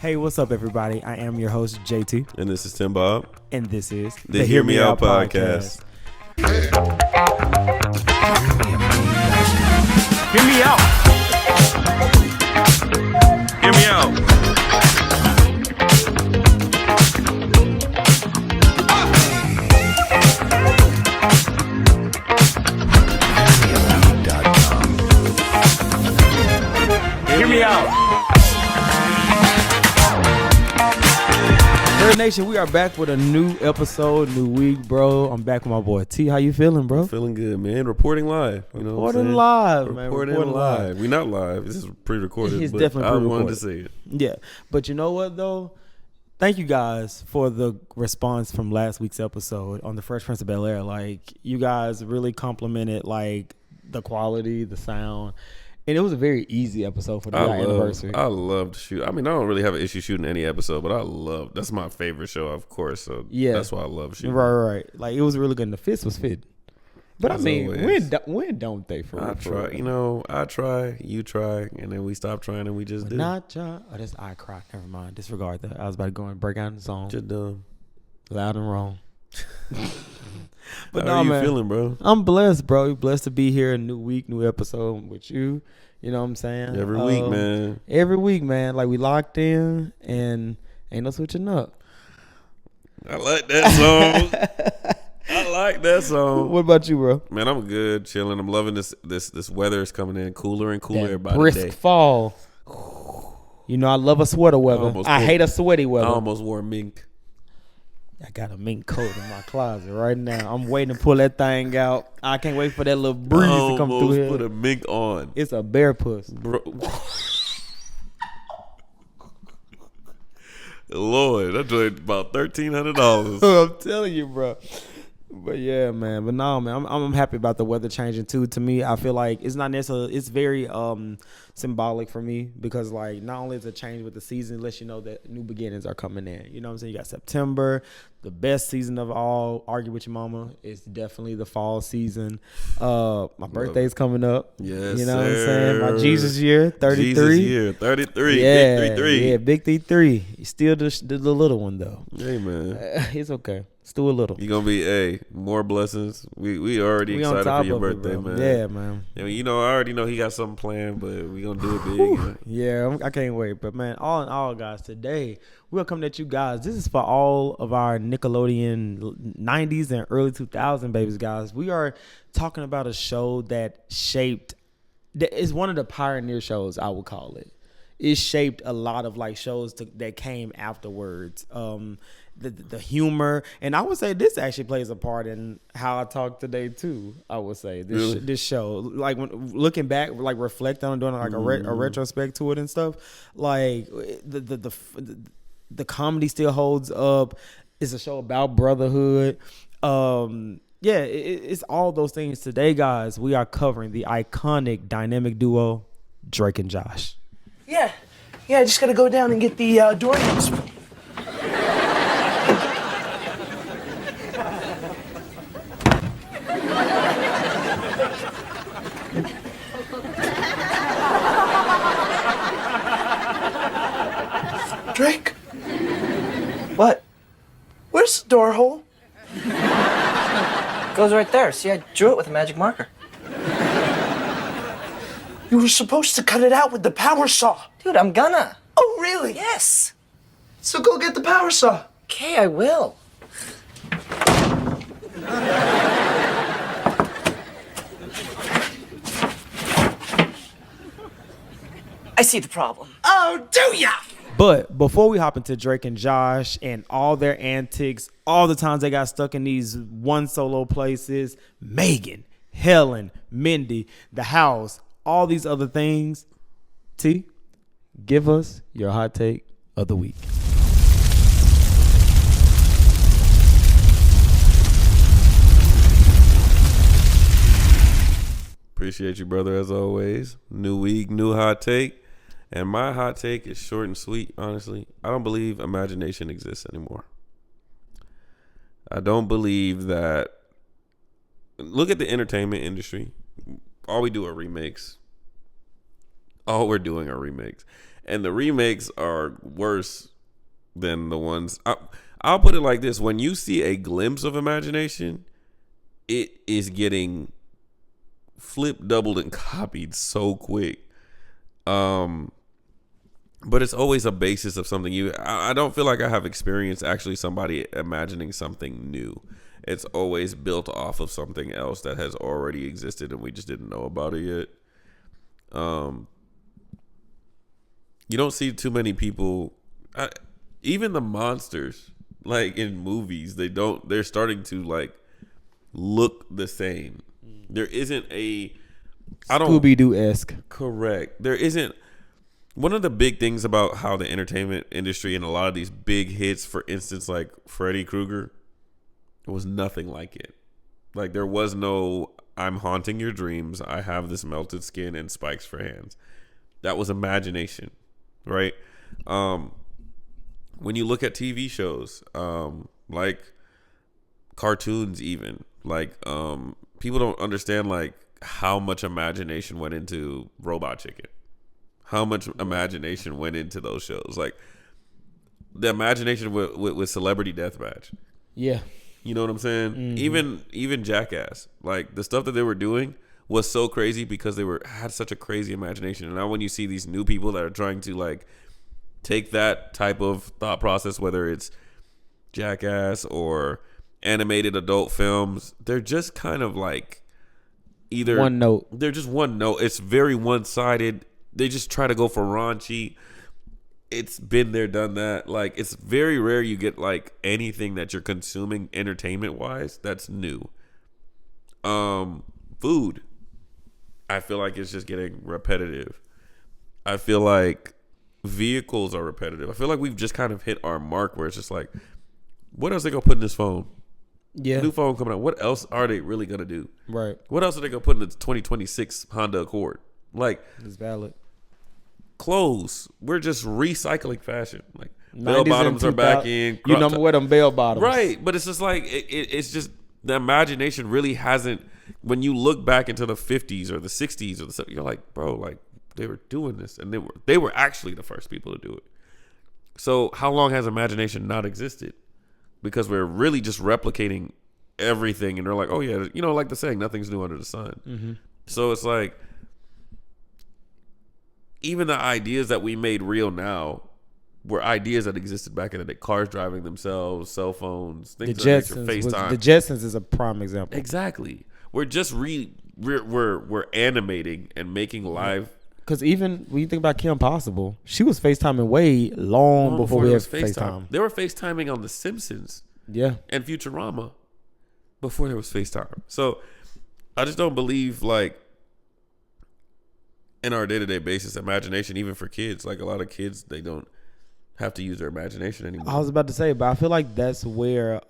Hey, what's up, everybody? I am your host, JT. And this is Tim Bob. And this is the Hear Me Out podcast. Hear me out. Hear me out. Hear me out. Bird Nation, we are back with a new episode, new week, bro. I'm back with my boy T. How you feeling, bro? Feeling good, man. Reporting live. You know Reporting live, man. Reporting live. We're not live. This is pre-recorded. It's but definitely pre-recorded. I wanted to say it. Yeah, but you know what though? Thank you guys for the response from last week's episode on the Fresh Prince of Bel-Air. Like, you guys really complimented like the quality, the sound. And it was a very easy episode for the anniversary. I love to shoot. I mean, I don't really have an issue shooting any episode, but that's my favorite show, of course. So yeah, that's why I love shooting. Right. Like, it was really good. And the fits was fit. But as I mean, when don't they for real? I try. You know, I try, you try, and then we stop trying and we just do. Not try. Oh, that's I cry. Never mind. Disregard that. I was about to go and break out in the song. Just dumb. Loud and wrong. But how are you feeling, bro? I'm blessed, bro. Blessed to be here. A new week, new episode with you. You know what I'm saying? Every week, man. Every week, man. Like, we locked in and ain't no switching up. I like that song. I like that song. What about you, bro? Man, I'm good, chilling. I'm loving this weather is coming in cooler and cooler that by the brisk day. Fall. You know, I love a sweater weather. I hate a sweaty weather. I almost wore mink. I got a mink coat in my closet right now. I'm waiting to pull that thing out. I can't wait for that little breeze to come through here. Put a mink on. It's a bear puss. Bro. Lord, that joint about $1,300. I'm telling you, bro. But yeah, man. But no, man, I'm happy about the weather changing too. To me, I feel like it's not necessarily. It's very symbolic for me because, like, not only is it a change with the season, lets you know that new beginnings are coming in. You know what I'm saying? You got September, the best season of all. Argue with your mama. It's definitely the fall season. My birthday's coming up. Yes, you know what I'm saying? My Jesus year, 33. Jesus year, 33. Yeah, big 33. Yeah, big 33. Still the little one though. Hey, man, it's okay. Still a little. You gonna be more blessings. We already excited for your birthday, man. Yeah, man. I mean, you know, I already know he got something planned, but we gonna do it big. Yeah, I can't wait. But man, all in all, guys, today we're coming at you guys. This is for all of our Nickelodeon 90s and early 2000 babies, guys. We are talking about a show that is one of the pioneer shows, I would call it. It shaped a lot of like shows that came afterwards. The humor, and I would say this actually plays a part in how I talk today too. I would say this show, like when looking back, like reflecting on doing like a retrospect to it and stuff, like the comedy still holds up. It's a show about brotherhood. It's all those things. Today, guys, we are covering the iconic dynamic duo Drake and Josh. Yeah, I just gotta go down and get the door names. Drake? What? Where's the door hole? Goes right there. See, I drew it with a magic marker. You were supposed to cut it out with the power saw. Dude, I'm gonna. Oh, really? Yes. So go get the power saw. Okay, I will. I see the problem. Oh, do ya? But before we hop into Drake and Josh and all their antics, all the times they got stuck in these one solo places, Megan, Helen, Mindy, the house, all these other things, T, give us your hot take of the week. Appreciate you, brother, as always. New week, new hot take. And my hot take is short and sweet, honestly. I don't believe imagination exists anymore. I don't believe that. Look at the entertainment industry. All we do are remakes. All we're doing are remakes. And the remakes are worse than the ones. I'll put it like this: when you see a glimpse of imagination, it is getting flipped, doubled, and copied so quick. But it's always a basis of something I don't feel like I have experienced actually somebody imagining something new. It's always built off of something else that has already existed and we just didn't know about it yet. You don't see too many people, even the monsters, like in movies, they're starting to like look the same. There isn't Scooby-Doo-esque. Correct. There isn't. One of the big things about how the entertainment industry and a lot of these big hits, for instance, like Freddy Krueger, it was nothing like it. Like there was no, I'm haunting your dreams, I have this melted skin and spikes for hands. That was imagination, right? When you look at TV shows, like cartoons even, like people don't understand like how much imagination went into Robot Chicken. How much imagination went into those shows? Like the imagination with Celebrity Deathmatch. Yeah. You know what I'm saying? Mm-hmm. Even Jackass. Like the stuff that they were doing was so crazy because they had such a crazy imagination. And now when you see these new people that are trying to like take that type of thought process, whether it's Jackass or animated adult films, they're just kind of like either one note. They're just one note. It's very one-sided. They just try to go for raunchy. It's been there, done that. Like it's very rare you get like anything that you're consuming entertainment wise that's new. Food, I feel like it's just getting repetitive. I feel like vehicles are repetitive. I feel like we've just kind of hit our mark where it's just like, what else they gonna put in this phone? Yeah, new phone coming out. What else are they really gonna do? Right. What else are they gonna put in the 2026 Honda Accord? Like, it's valid. Clothes, we're just recycling fashion. Like bell bottoms are back in. You know where them bell bottoms, right? But it's just like it's just the imagination really hasn't. When you look back into the 50s or the 60s or the 70s, you're like, bro, like they were doing this, and they were actually the first people to do it. So how long has imagination not existed? Because we're really just replicating everything, and they're like, oh yeah, you know, like the saying, nothing's new under the sun. Mm-hmm. So it's like, even the ideas that we made real now were ideas that existed back in the day. Cars driving themselves, cell phones, things like that. FaceTime. The Jetsons is a prime example. Exactly. We're just we're animating and making live. Because even when you think about Kim Possible, she was FaceTiming way long before we had FaceTime. They were FaceTiming on The Simpsons. Yeah. And Futurama before there was FaceTime. So I just don't believe like in our day-to-day basis, imagination, even for kids, like a lot of kids, they don't have to use their imagination anymore. I was about to say, but I feel like that's where,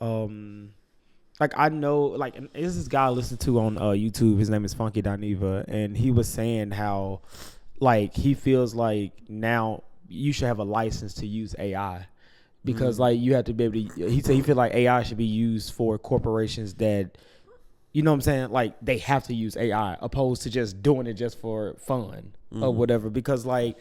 like I know, like there's this guy I listen to on YouTube. His name is Funky Dineva, and he was saying how, like, he feels like now you should have a license to use AI because, like, you have to be able to. He said he feel like AI should be used for corporations that, you know what I'm saying? Like they have to use AI opposed to just doing it just for fun or whatever. Because like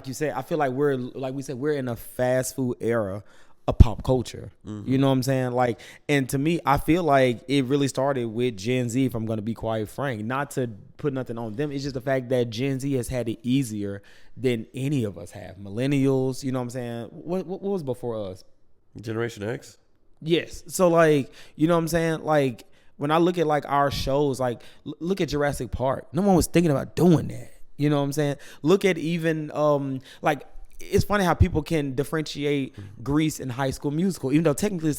you said, I feel like we're in a fast food era of pop culture. You know what I'm saying? Like, and to me, I feel like it really started with Gen Z, if I'm going to be quite frank, not to put nothing on them. It's just the fact that Gen Z has had it easier than any of us have. Millennials, you know what I'm saying? What was before us? Generation X? Yes. So like, you know what I'm saying? Like, when I look at like our shows, like look at Jurassic Park. No one was thinking about doing that. You know what I'm saying? Look at even like it's funny how people can differentiate Grease and High School Musical, even though technically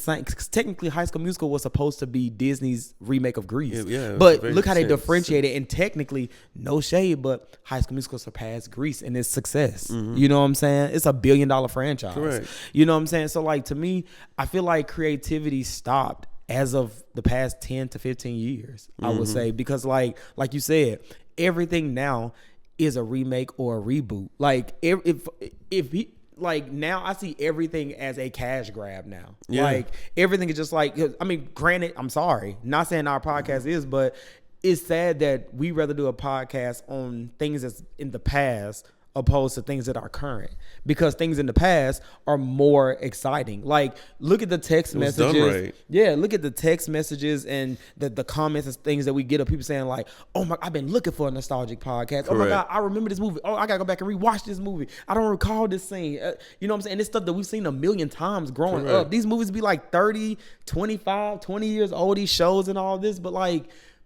High School Musical was supposed to be Disney's remake of Grease. Yeah, but look how they differentiate it, and technically, no shade, but High School Musical surpassed Grease in its success. You know what I'm saying? It's $1 billion franchise. Correct. You know what I'm saying? So like to me, I feel like creativity stopped as of the past 10 to 15 years, I would say, because like you said, everything now is a remake or a reboot. Like if he, like now I see everything as a cash grab now. Yeah. Like everything is just like, I mean, granted, I'm sorry, not saying our podcast is, but it's sad that we rather do a podcast on things that's in the past opposed to things that are current, because things in the past are more exciting. Like, look at the text messages. Done right. Yeah, look at the text messages and the comments and things that we get of people saying like, "Oh my, I've been looking for a nostalgic podcast. Oh my God, I remember this movie. Oh, I gotta go back and rewatch this movie. I don't recall this scene." You know what I'm saying? This stuff that we've seen a million times growing up. These movies be like 30, 25, 20 years old, these shows and all this, but like,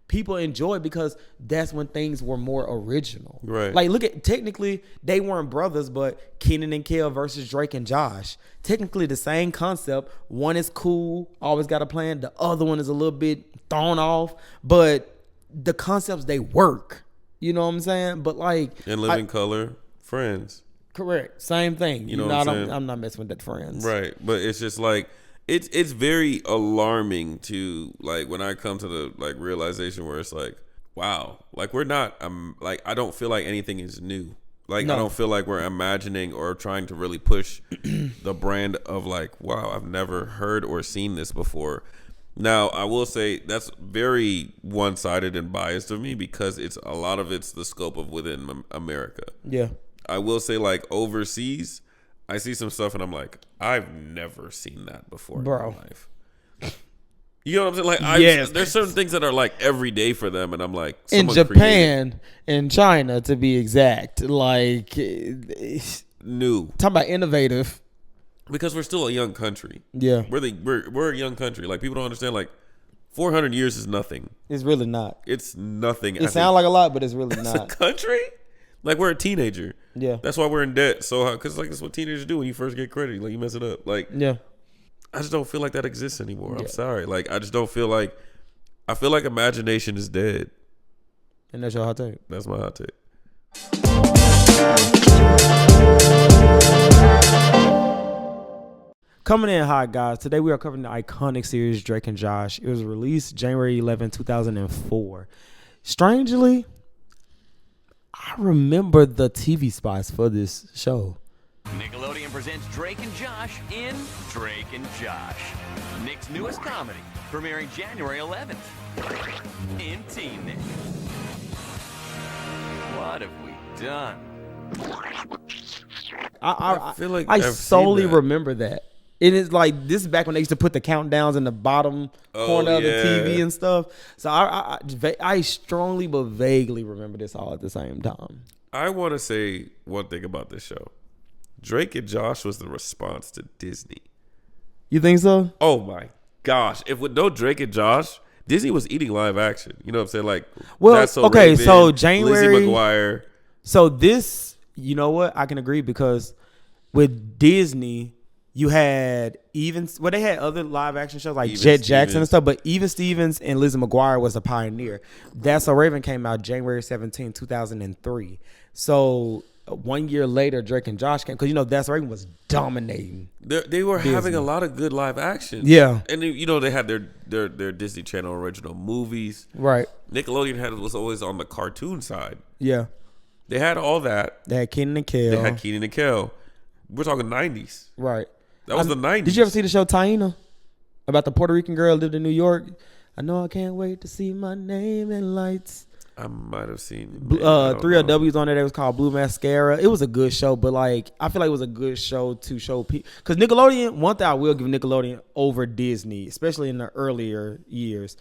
people enjoy it because that's when things were more original. Right. Like, look at, technically, they weren't brothers, but Kenan and Kel versus Drake and Josh. Technically the same concept. One is cool, always got a plan. The other one is a little bit thrown off, but the concepts, they work. You know what I'm saying? But like, And Living Color, Friends. Correct. Same thing. You know what I'm saying? I'm not messing with that, Friends. Right. But it's just like, it's very alarming to, like, when I come to the like realization where it's like, wow, like we're not, like, I don't feel like anything is new. Like, No. I don't feel like we're imagining or trying to really push the brand of like, wow, I've never heard or seen this before. Now, I will say that's very one-sided and biased of me, because it's a lot of it's the scope of within America. Yeah. I will say, like, overseas, I see some stuff and I'm like, I've never seen that before Bro. in my life. You know what I'm saying? Like, Yes. There's certain things that are like every day for them, and I'm like, In someone Japan, in China, to be exact, like, created new, talking about innovative. because we're still a young country. Yeah. We're a young country. Like, people don't understand. Like, 400 years is nothing. It's really not. It's nothing. It sounds like a lot, but it's really as a not. country. Like, we're a teenager. Yeah. That's why we're in debt. So, because like that's what teenagers do when you first get credit. Like, you mess it up. Like, Yeah. I just don't feel like that exists anymore. Yeah. I'm sorry. Like, I just don't feel like. I feel like imagination is dead. And that's your hot take. That's my hot take. Coming in hot, guys. Today we are covering the iconic series Drake and Josh. It was released January 11, 2004. Strangely, I remember the TV spots for this show. Nickelodeon presents Drake and Josh in Drake and Josh, Nick's newest comedy, premiering January 11th. In Teen Nick. What have we done? I feel like I I've seen solely that. remember that. It is like, this is back when they used to put the countdowns in the bottom corner of the TV and stuff. So I strongly but vaguely remember this all at the same time. I want to say one thing about this show. Drake and Josh was the response to Disney. You think so? Oh my gosh! If with no Drake and Josh, Disney was eating live action. You know what I'm saying? Like, Well, That's So okay, Raven, so January- Lizzie McGuire. So this, you know what? I can agree, because with Disney, you had they had other live action shows like Even Jet Jackson and Stevens. stuff, but Even Stevens and Lizzie McGuire was a pioneer. That's So Raven came out January 17, 2003. So 1 year later, Drake and Josh came, because you know That's So Raven was dominating. They were having a lot of good live actions. Yeah. And you know, they had their Disney Channel original movies. Right. Nickelodeon was always on the cartoon side. Yeah. They had all that. They had Kenan and Kel. They had Kenan and Kel. We're talking 90s. Right. That was the 90s. Did you ever see the show Taina? About the Puerto Rican girl who lived in New York? I know I can't wait to see my name in lights. I might have seen. 3 W's on there. That was called Blue Mascara. It was a good show, but like, I feel like it was a good show to show people, because Nickelodeon, one thing I will give Nickelodeon over Disney, especially in the earlier years,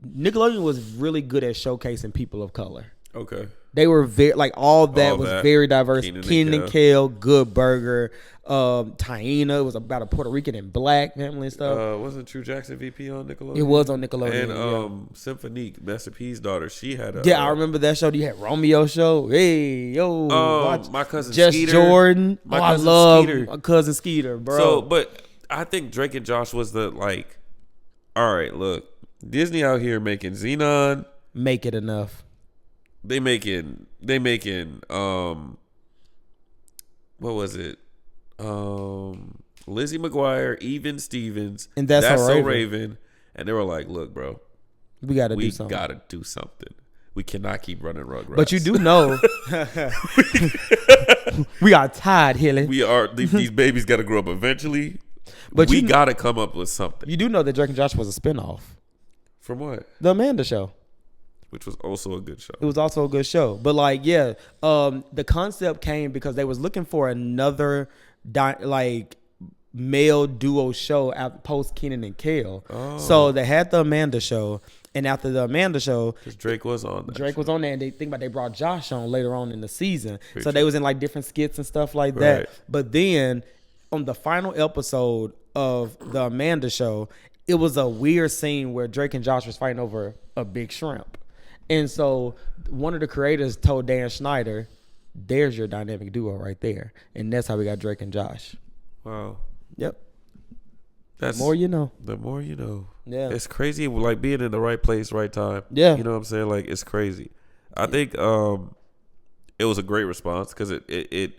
Nickelodeon was really good at showcasing people of color. Okay. They were very, like, all that was that. very diverse. Kenan and Kenan and Kel, Good Burger, Taina. It was about a Puerto Rican and black family and stuff. Wasn't True Jackson VP on Nickelodeon? It was on Nickelodeon. And yeah. Symphonique, Master P's daughter, she had a. Yeah, I remember that show. You had Romeo show. Hey, yo, watch My Cousin Just Skeeter. Jordan. My I Cousin love Skeeter. my cousin Skeeter, bro. So, but I think Drake and Josh was the like. All right, look, Disney out here making Xenon. Make it enough. They making. What was it? Lizzie McGuire, Even Stevens, And That's So So Raven. Raven, and they were like, "Look, bro, We got to do we something. gotta do something. We cannot keep running Rugrats." But you do know, we are tired, Hilly. we are these babies got to grow up eventually. But we you- got to come up with something. You do know that Drake and Josh was a spinoff. From what? The Amanda Show. which was also a good show. It was also a good show. But like, yeah, the concept came because they was looking for another male duo show post Kenan and Kel. Oh. So they had the Amanda show, and after the Amanda show, Because Drake was on that. Drake was on there, and they brought Josh on later on in the season. Very so true. they was in like different skits and stuff like that. Right. But then on the final episode of the Amanda show, it was a weird scene where Drake and Josh was fighting over a big shrimp. And so one of the creators told Dan Schneider, there's your dynamic duo right there. And that's how we got Drake and Josh. Wow. Yep. That's The more you know. The more you know. Yeah. It's crazy, like being in the right place, right time. Yeah. You know what I'm saying? Like, it's crazy. I think it was a great response because it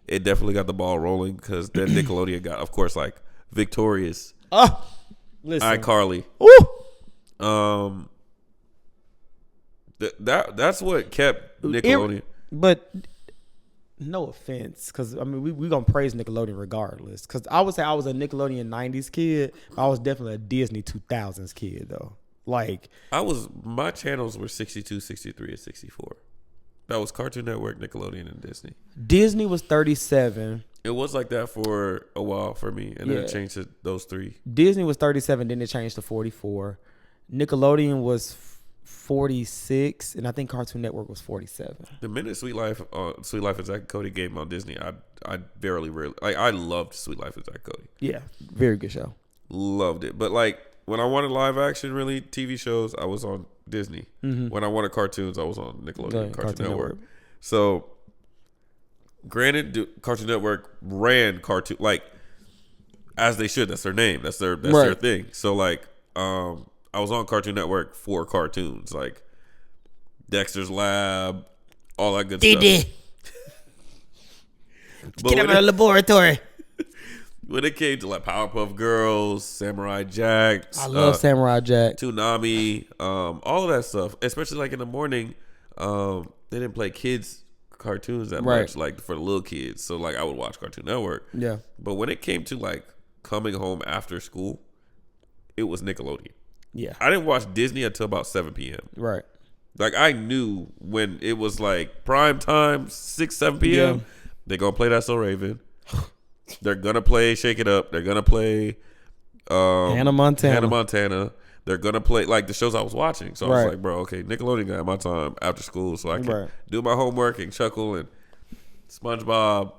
definitely got the ball rolling because then Nickelodeon got, of course, like victorious Listen. iCarly. Woo! That's what kept Nickelodeon. But no offense, because I mean we gonna praise Nickelodeon regardless. Because I would say I was a Nickelodeon '90s kid. I was definitely a Disney 2000s kid though. Like My channels were 62, 63, and 64. That was Cartoon Network, Nickelodeon, and Disney. Disney was 37. It was like that for a while for me, and then Yeah. it changed to those three. Disney was 37. Then it changed to 44. Nickelodeon was 46, and I think Cartoon Network was 47. The minute Sweet Life and Zack and Cody came on Disney, I rarely like I loved Sweet Life and Zack and Cody. Yeah, very good show. Loved it. But like when I wanted live action really TV shows, I was on Disney. When I wanted cartoons, I was on Nickelodeon, Cartoon Network. So granted, Cartoon Network ran cartoon like as they should. That's their name. That's their thing. So like I was on Cartoon Network for cartoons like Dexter's Lab, all that good stuff. But Get out of the laboratory. when it came to like Powerpuff Girls, Samurai Jack, I love Samurai Jack. Toonami, all of that stuff, especially like in the morning, they didn't play kids cartoons that Right. much, like for the little kids. So like I would watch Cartoon Network. Yeah. But when it came to like coming home after school, it was Nickelodeon. Yeah. I didn't watch Disney until about 7 p.m. Right. Like I knew when it was like prime time, 6, 7 p.m. Yeah. They're gonna play That's So Raven. They're gonna play Shake It Up. They're gonna play Hannah Montana. They're gonna play like the shows I was watching. So I was Right. like, bro, okay, Nickelodeon got my time after school, so I can Right. do my homework and chuckle. And SpongeBob.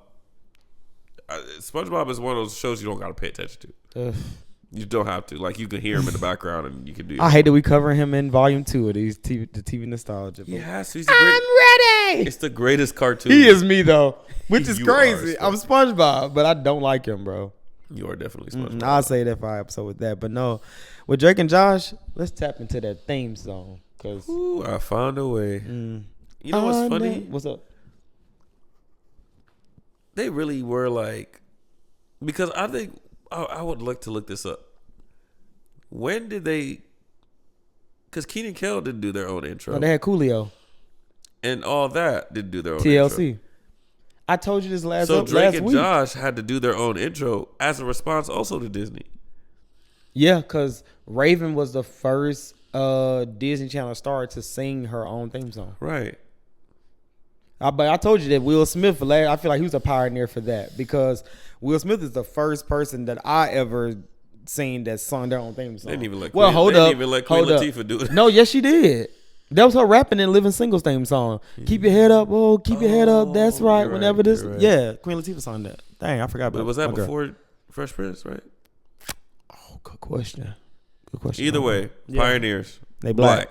SpongeBob is one of those shows you don't gotta pay attention to. Ugh. You don't have to. Like you can hear him in the background and you can do. I hate that we cover him in volume 2 of the TV nostalgia. He has to. I'm ready. It's the greatest cartoon. He is me though, which is You are crazy. I'm SpongeBob, but I don't like him, bro. You are definitely SpongeBob. I'll say that for our episode with that, but no, with Drake and Josh, let's tap into that theme song because Ooh, I found a way. You know what's funny? What's up? They really were like, because I think I would like to look this up. When did they? Because Keenan and Kel didn't do their own intro, Oh, they had Coolio, and all that didn't do their own TLC. intro. I told you this last So Drake and week. Josh had to do their own intro as a response also to Disney. Yeah, because Raven was the first Disney Channel star to sing her own theme song. Right. But I told you that Will Smith, I feel like he was a pioneer for that because Will Smith is the first person that I ever seen that sung their own theme song. They didn't even let well, Queen, hold they up. didn't even let Queen hold up. Latifah do it. No, yes, she did. That was her rapping in Living Singles theme song. Keep your head up, oh, keep your head up. That's right. you're Whenever right, this, you're right. yeah, Queen Latifah sung that. Dang, I forgot about. But was that my girl. before Fresh Prince? Right. Oh, good question. Good question. Either way, Yeah. pioneers. They black.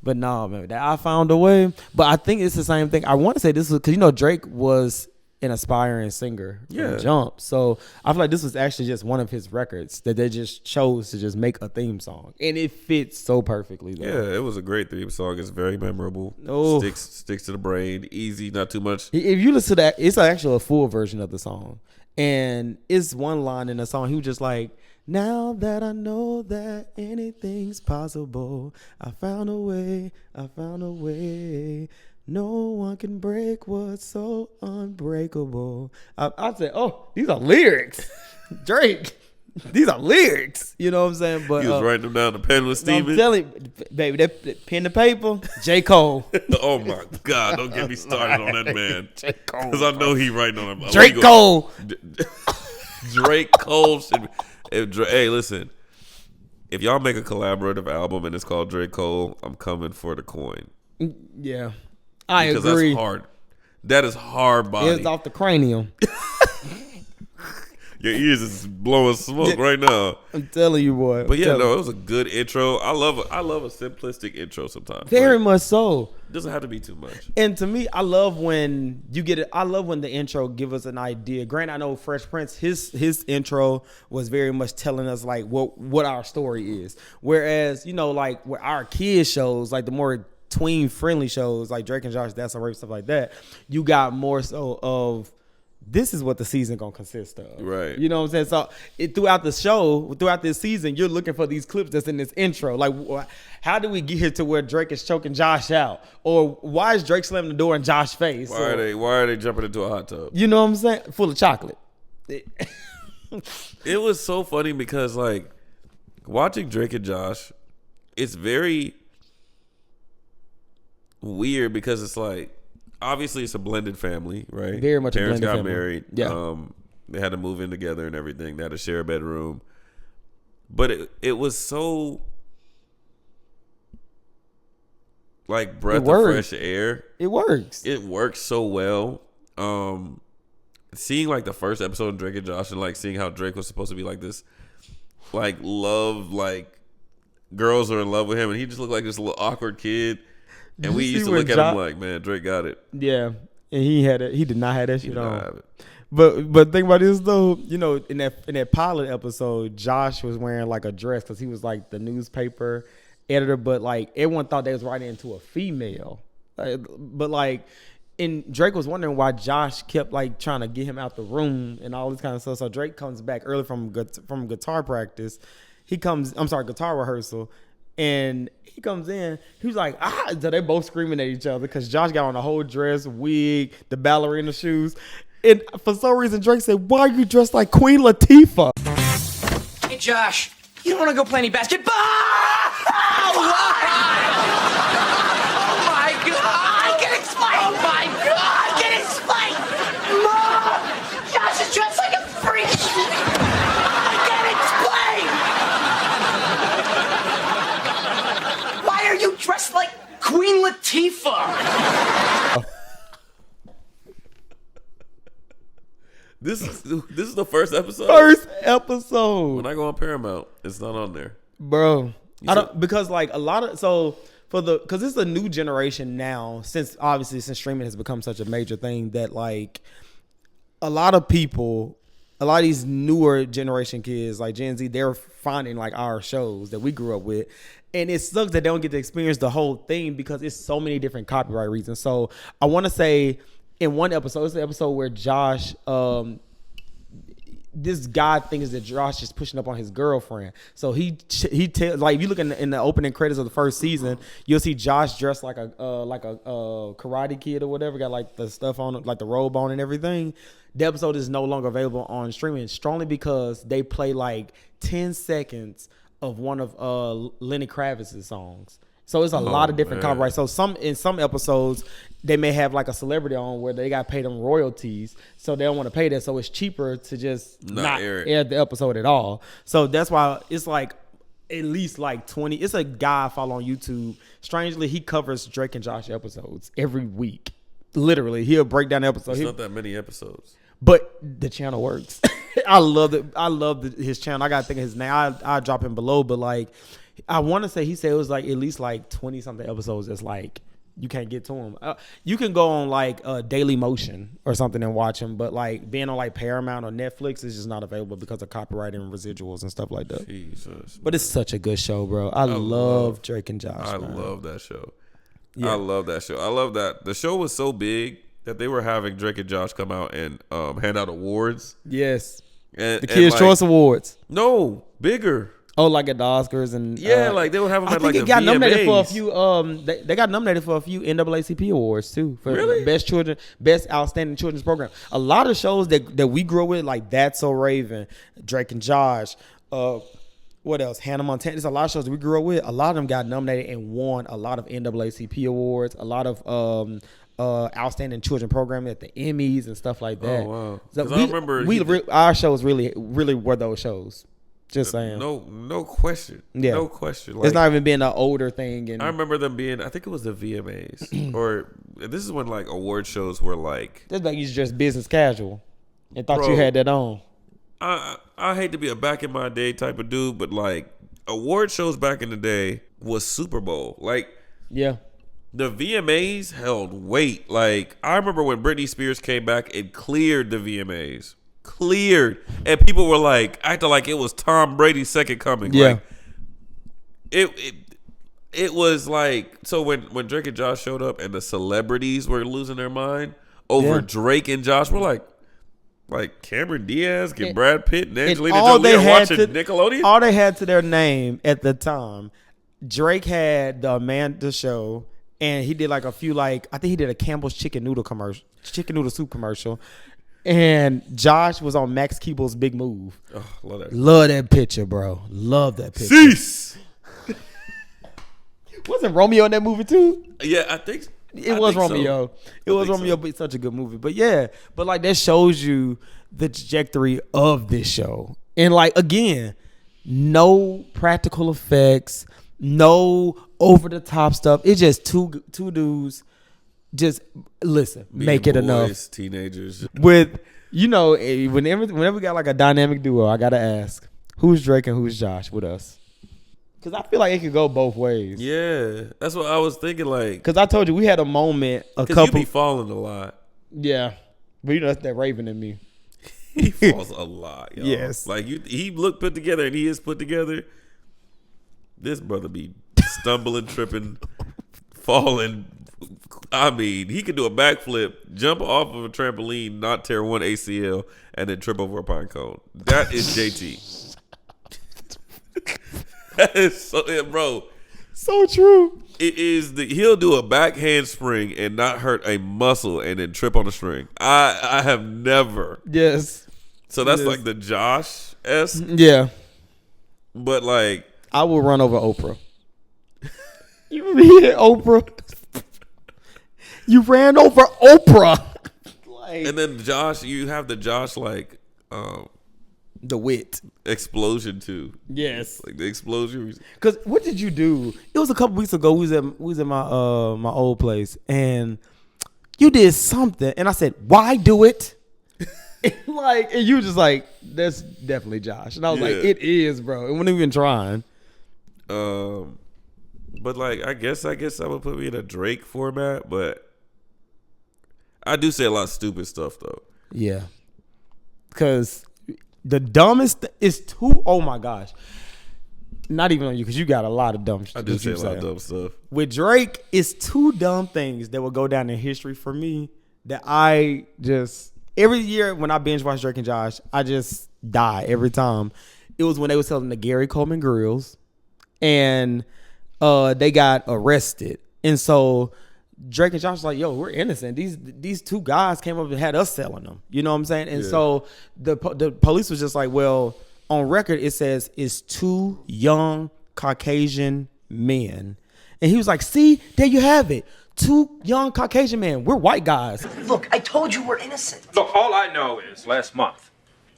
But no, man, that I found a way. But I think it's the same thing. I want to say this was because Drake was an aspiring singer from Yeah. jump. So I feel like this was actually just one of his records that they just chose to just make a theme song, and it fits so perfectly. Though. Yeah, it was a great theme song. It's very memorable. Oh. Sticks to the brain. Easy, not too much. If you listen to that, it's actually a full version of the song, and it's one line in the song. He was just like, "Now that I know that anything's possible, I found a way. I found a way. No one can break what's so unbreakable." I said, "Oh, these are lyrics." Drake. These are lyrics. You know what I'm saying? But He was writing them down. The pen was no, I'm steaming. telling you, baby, that pen to paper, J. Cole. Oh my God! Don't get me started on that man. J. Cole. Because I know he writing on him. Drake Cole. Drake Cole should. Hey, listen. If y'all make a collaborative album and it's called Drake Cole, I'm coming for the coin. Yeah, I Because agree. that's hard. That is hard body. It's off the cranium. Your ears is blowing smoke right now. I'm telling you, boy. But yeah, no, it was a good intro. I love a simplistic intro sometimes. Very Like, much so. it doesn't have to be too much. And to me, I love when you get it. I love when the intro give us an idea. Granted, I know Fresh Prince, his intro was very much telling us like what our story is. Whereas, you know, like with our kids shows, like the more tween friendly shows, like Drake and Josh, That's Alright, stuff like that, you got more so of this is what the season gonna consist of. Right. You know what I'm saying? So throughout the show, throughout this season, you're looking for these clips that's in this intro. Like, how do we get here to where Drake is choking Josh out? Or why is Drake slamming the door in Josh's face? Why are they jumping into a hot tub? You know what I'm saying? Full of chocolate. It was so funny because like watching Drake and Josh, it's very weird because it's like obviously it's a blended family, right? Very much a Parents blended got family. married. Yeah. They had to move in together and everything. They had to share a bedroom. But it was so like breath of fresh air. It works. It works so well. Seeing like the first episode of Drake and Josh and like seeing how Drake was supposed to be like this, like love, like girls are in love with him, and he just looked like this little awkward kid. And we used to look at him like, man, Drake got it. Yeah, and he had it. He did not have that shit on. Have it. But think about this though. You know, in that pilot episode, Josh was wearing like a dress because he was like the newspaper editor. But like everyone thought they was writing into a female. But like, and Drake was wondering why Josh kept like trying to get him out the room and all this kind of stuff. So Drake comes back early from guitar practice. Guitar rehearsal. And he comes in, he was like, so they both screaming at each other because Josh got on a whole dress, wig, the ballerina shoes. And for some reason, Drake said, why are you dressed like Queen Latifah? Hey, Josh, you don't want to go play any basketball? Oh my God! I can explain! Oh my God! I can explain! Mom! Josh is dressed like a freak! I can explain! Why are you dressed like Queen Latifah? This is the first episode. First episode. When I go on Paramount, it's not on there. Bro. Because like a lot of, because it's a new generation now, since streaming has become such a major thing that like a lot of these newer generation kids like Gen Z, they're finding like our shows that we grew up with. And it sucks that they don't get to experience the whole thing because it's so many different copyright reasons. So I want to say in one episode, it's the episode where Josh, this guy thinks that Josh is pushing up on his girlfriend. So he like if you look in the opening credits of the first season, you'll see Josh dressed like a karate kid or whatever, got like the stuff on, like the robe on and everything. The episode is no longer available on streaming, strongly because they play like 10 seconds of one of Lenny Kravitz's songs. So it's a lot of different copyrights. So in some episodes, they may have like a celebrity on where they got paid them royalties, so they don't want to pay that. So it's cheaper to just not air the episode at all. So that's why it's like at least like 20. It's a guy I follow on YouTube. Strangely, he covers Drake and Josh episodes every week. Literally, he'll break down the episode. It's not that many episodes, but the channel works. I love it. I love his channel. I gotta think of his name. I'll drop him below, but like, I want to say he said it was like at least like 20 something episodes that's like you can't get to him. You can go on like Daily Motion or something and watch him, but like being on like Paramount or Netflix is just not available because of copyright and residuals and stuff like that. Jesus, but it's such a good show, bro. I love Drake and Josh. I love that show. Yeah. I love that show. I love that the show was so big that they were having Drake and Josh come out and hand out awards. Yes. And the Kids' Choice Awards. No, bigger. Oh, like at the Oscars and like they would have them I at think like it the got VMAs. nominated for a few. They got nominated for a few NAACP awards too for Really? best outstanding children's program. A lot of shows that we grew up with, like That's So Raven, Drake and Josh. What else? Hannah Montana. There's a lot of shows that we grew up with. A lot of them got nominated and won a lot of NAACP awards. A lot of outstanding children programming at the Emmys and stuff like that. Oh wow! So 'Cause I remember our shows really were those shows. Just saying. No question. Yeah. No question. It's not even being an older thing. And I remember them being. I think it was the VMAs, or this is when like award shows were like. it's like you just business casual, and thought Bro. you had that on. I hate to be a back in my day type of dude, but like award shows back in the day was Super Bowl. Like Yeah. the VMAs held weight. Like I remember when Britney Spears came back, it cleared the VMAs. Cleared. And people were like acting like it was Tom Brady's second coming. Yeah. Like it was like so when Drake and Josh showed up and the celebrities were losing their mind over Yeah. Drake and Josh, we're like Cameron Diaz, get Brad Pitt and Angelina all Jolie they are had watching Nickelodeon. All they had to their name at the time, Drake had the Amanda Show, and he did like a few I think he did a Campbell's chicken noodle soup commercial, and Josh was on Max Keeble's Big Move. Oh, love that. Love that picture, bro. Love that picture. Cease. Wasn't Romeo in that movie too? Yeah, I think It was think so. Romeo. It was think Romeo, so. but it's such a good movie. But yeah, but like that shows you the trajectory of this show. And like again, no practical effects, no over the top stuff. It's just two dudes. Just listen, make it Being enough. boys, teenagers. With whenever we got like a dynamic duo, I gotta ask who's Drake and who's Josh with us. Cause I feel like it could go both ways. Yeah, that's what I was thinking. Like, Cause I told you we had a moment, a because couple. you be falling a lot. Yeah, but that's that Raven in me. He falls a lot. Y'all. Yes. like he looked put together, and he is put together. This brother be stumbling, tripping, falling. I mean, he could do a backflip, jump off of a trampoline, not tear one ACL, and then trip over a pine cone. That is JT. That is so, yeah, bro. So true. It is he'll do a back handspring and not hurt a muscle and then trip on a string. I have never. Yes. So that's Yes. like the Josh esque, Yeah. but like I will run over Oprah. You hear Oprah? You ran over Oprah. Like and then Josh, you have the Josh like the wit. explosion too. Yes. Like the explosion. Cause what did you do? It was a couple weeks ago. We was at my my old place, and you did something, and I said, "Why do it?" and you were just like, "That's definitely Josh," and I was like, Yeah. "It is, bro." It wasn't even trying. But like I guess I would put me in a Drake format, but I do say a lot of stupid stuff though. Yeah. Cause the dumbest is too. Oh my gosh. Not even on you, because you got a lot of dumb. I do say a lot of say. dumb stuff. With Drake, it's two dumb things that will go down in history for me that I just every year when I binge watch Drake and Josh, I just die every time. It was when they were selling the Gary Coleman grills, and they got arrested, and so Drake and Josh was like, "Yo, we're innocent. These two guys came up and had us selling them." You know what I'm saying? And so the police was just like, "Well, on record it says it's two young Caucasian men," and he was like, "See, there you have it. Two young Caucasian men. We're white guys." Look, I told you we're innocent. Look, all I know is last month,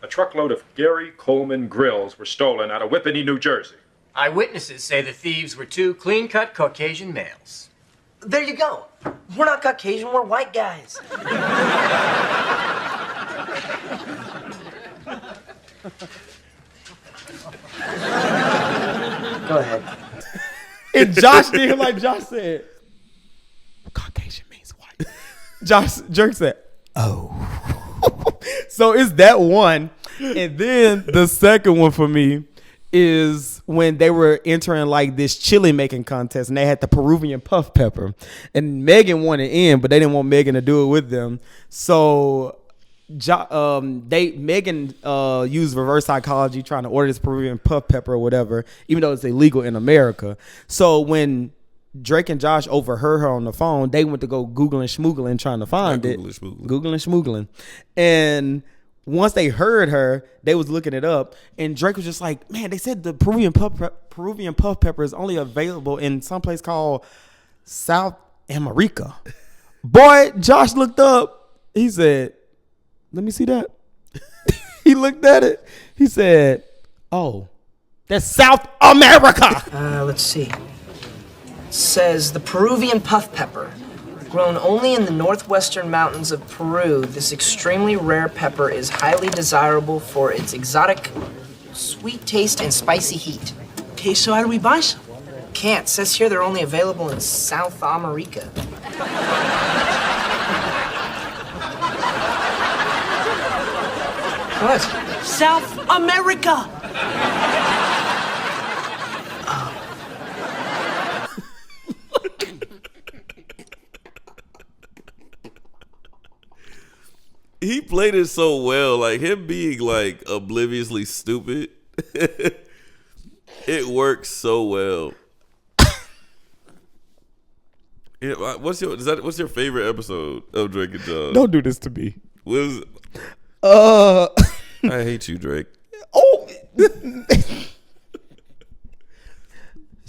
a truckload of Gary Coleman grills were stolen out of Whippany, New Jersey. Eyewitnesses say the thieves were two clean-cut Caucasian males. There you go. We're not Caucasian, we're white guys. Go ahead. And Josh did him like Josh said, "Caucasian means white." Drake said, "Oh." So it's that one. And then the second one for me is when they were entering like this chili making contest, and they had the Peruvian puff pepper, and Megan wanted in, but they didn't want Megan to do it with them. So Megan used reverse psychology trying to order this Peruvian puff pepper or whatever, even though it's illegal in America. So when Drake and Josh overheard her on the phone, they went to go Googling schmoogling trying to find it. Googling schmoogling. And once they heard her, they was looking it up, and Drake was just like, man, they said the Peruvian puff pepper is only available in some place called South America. Boy, Josh looked up. He said, let me see that. He looked at it. He said, oh, that's South America. Let's see. It says the Peruvian puff pepper. Grown only in the northwestern mountains of Peru, this extremely rare pepper is highly desirable for its exotic, sweet taste and spicy heat. Okay, so how do we buy some? Can't. It says here they're only available in South America. What? South America. He played it so well, like him being like obliviously stupid. It works so well. Yeah, what's your favorite episode of Drake and Josh? Don't do this to me. I hate you, Drake. Oh.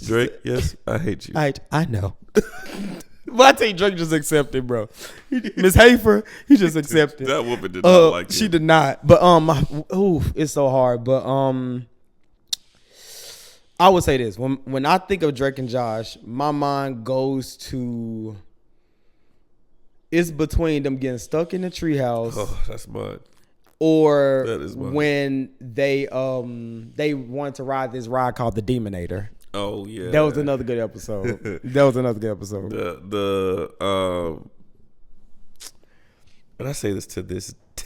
Drake, yes, I hate you. I know. But I tell you, Drake just accepted, bro. Miss Hafer, he just accepted. That woman did not like She him. did not. But it's so hard. But I would say this: when I think of Drake and Josh, my mind goes to it's between them getting stuck in the treehouse. Oh, that's mine. Or That is mine. when they wanted to ride this ride called the Demonator. Oh yeah, That was another good episode. And I say this to this day.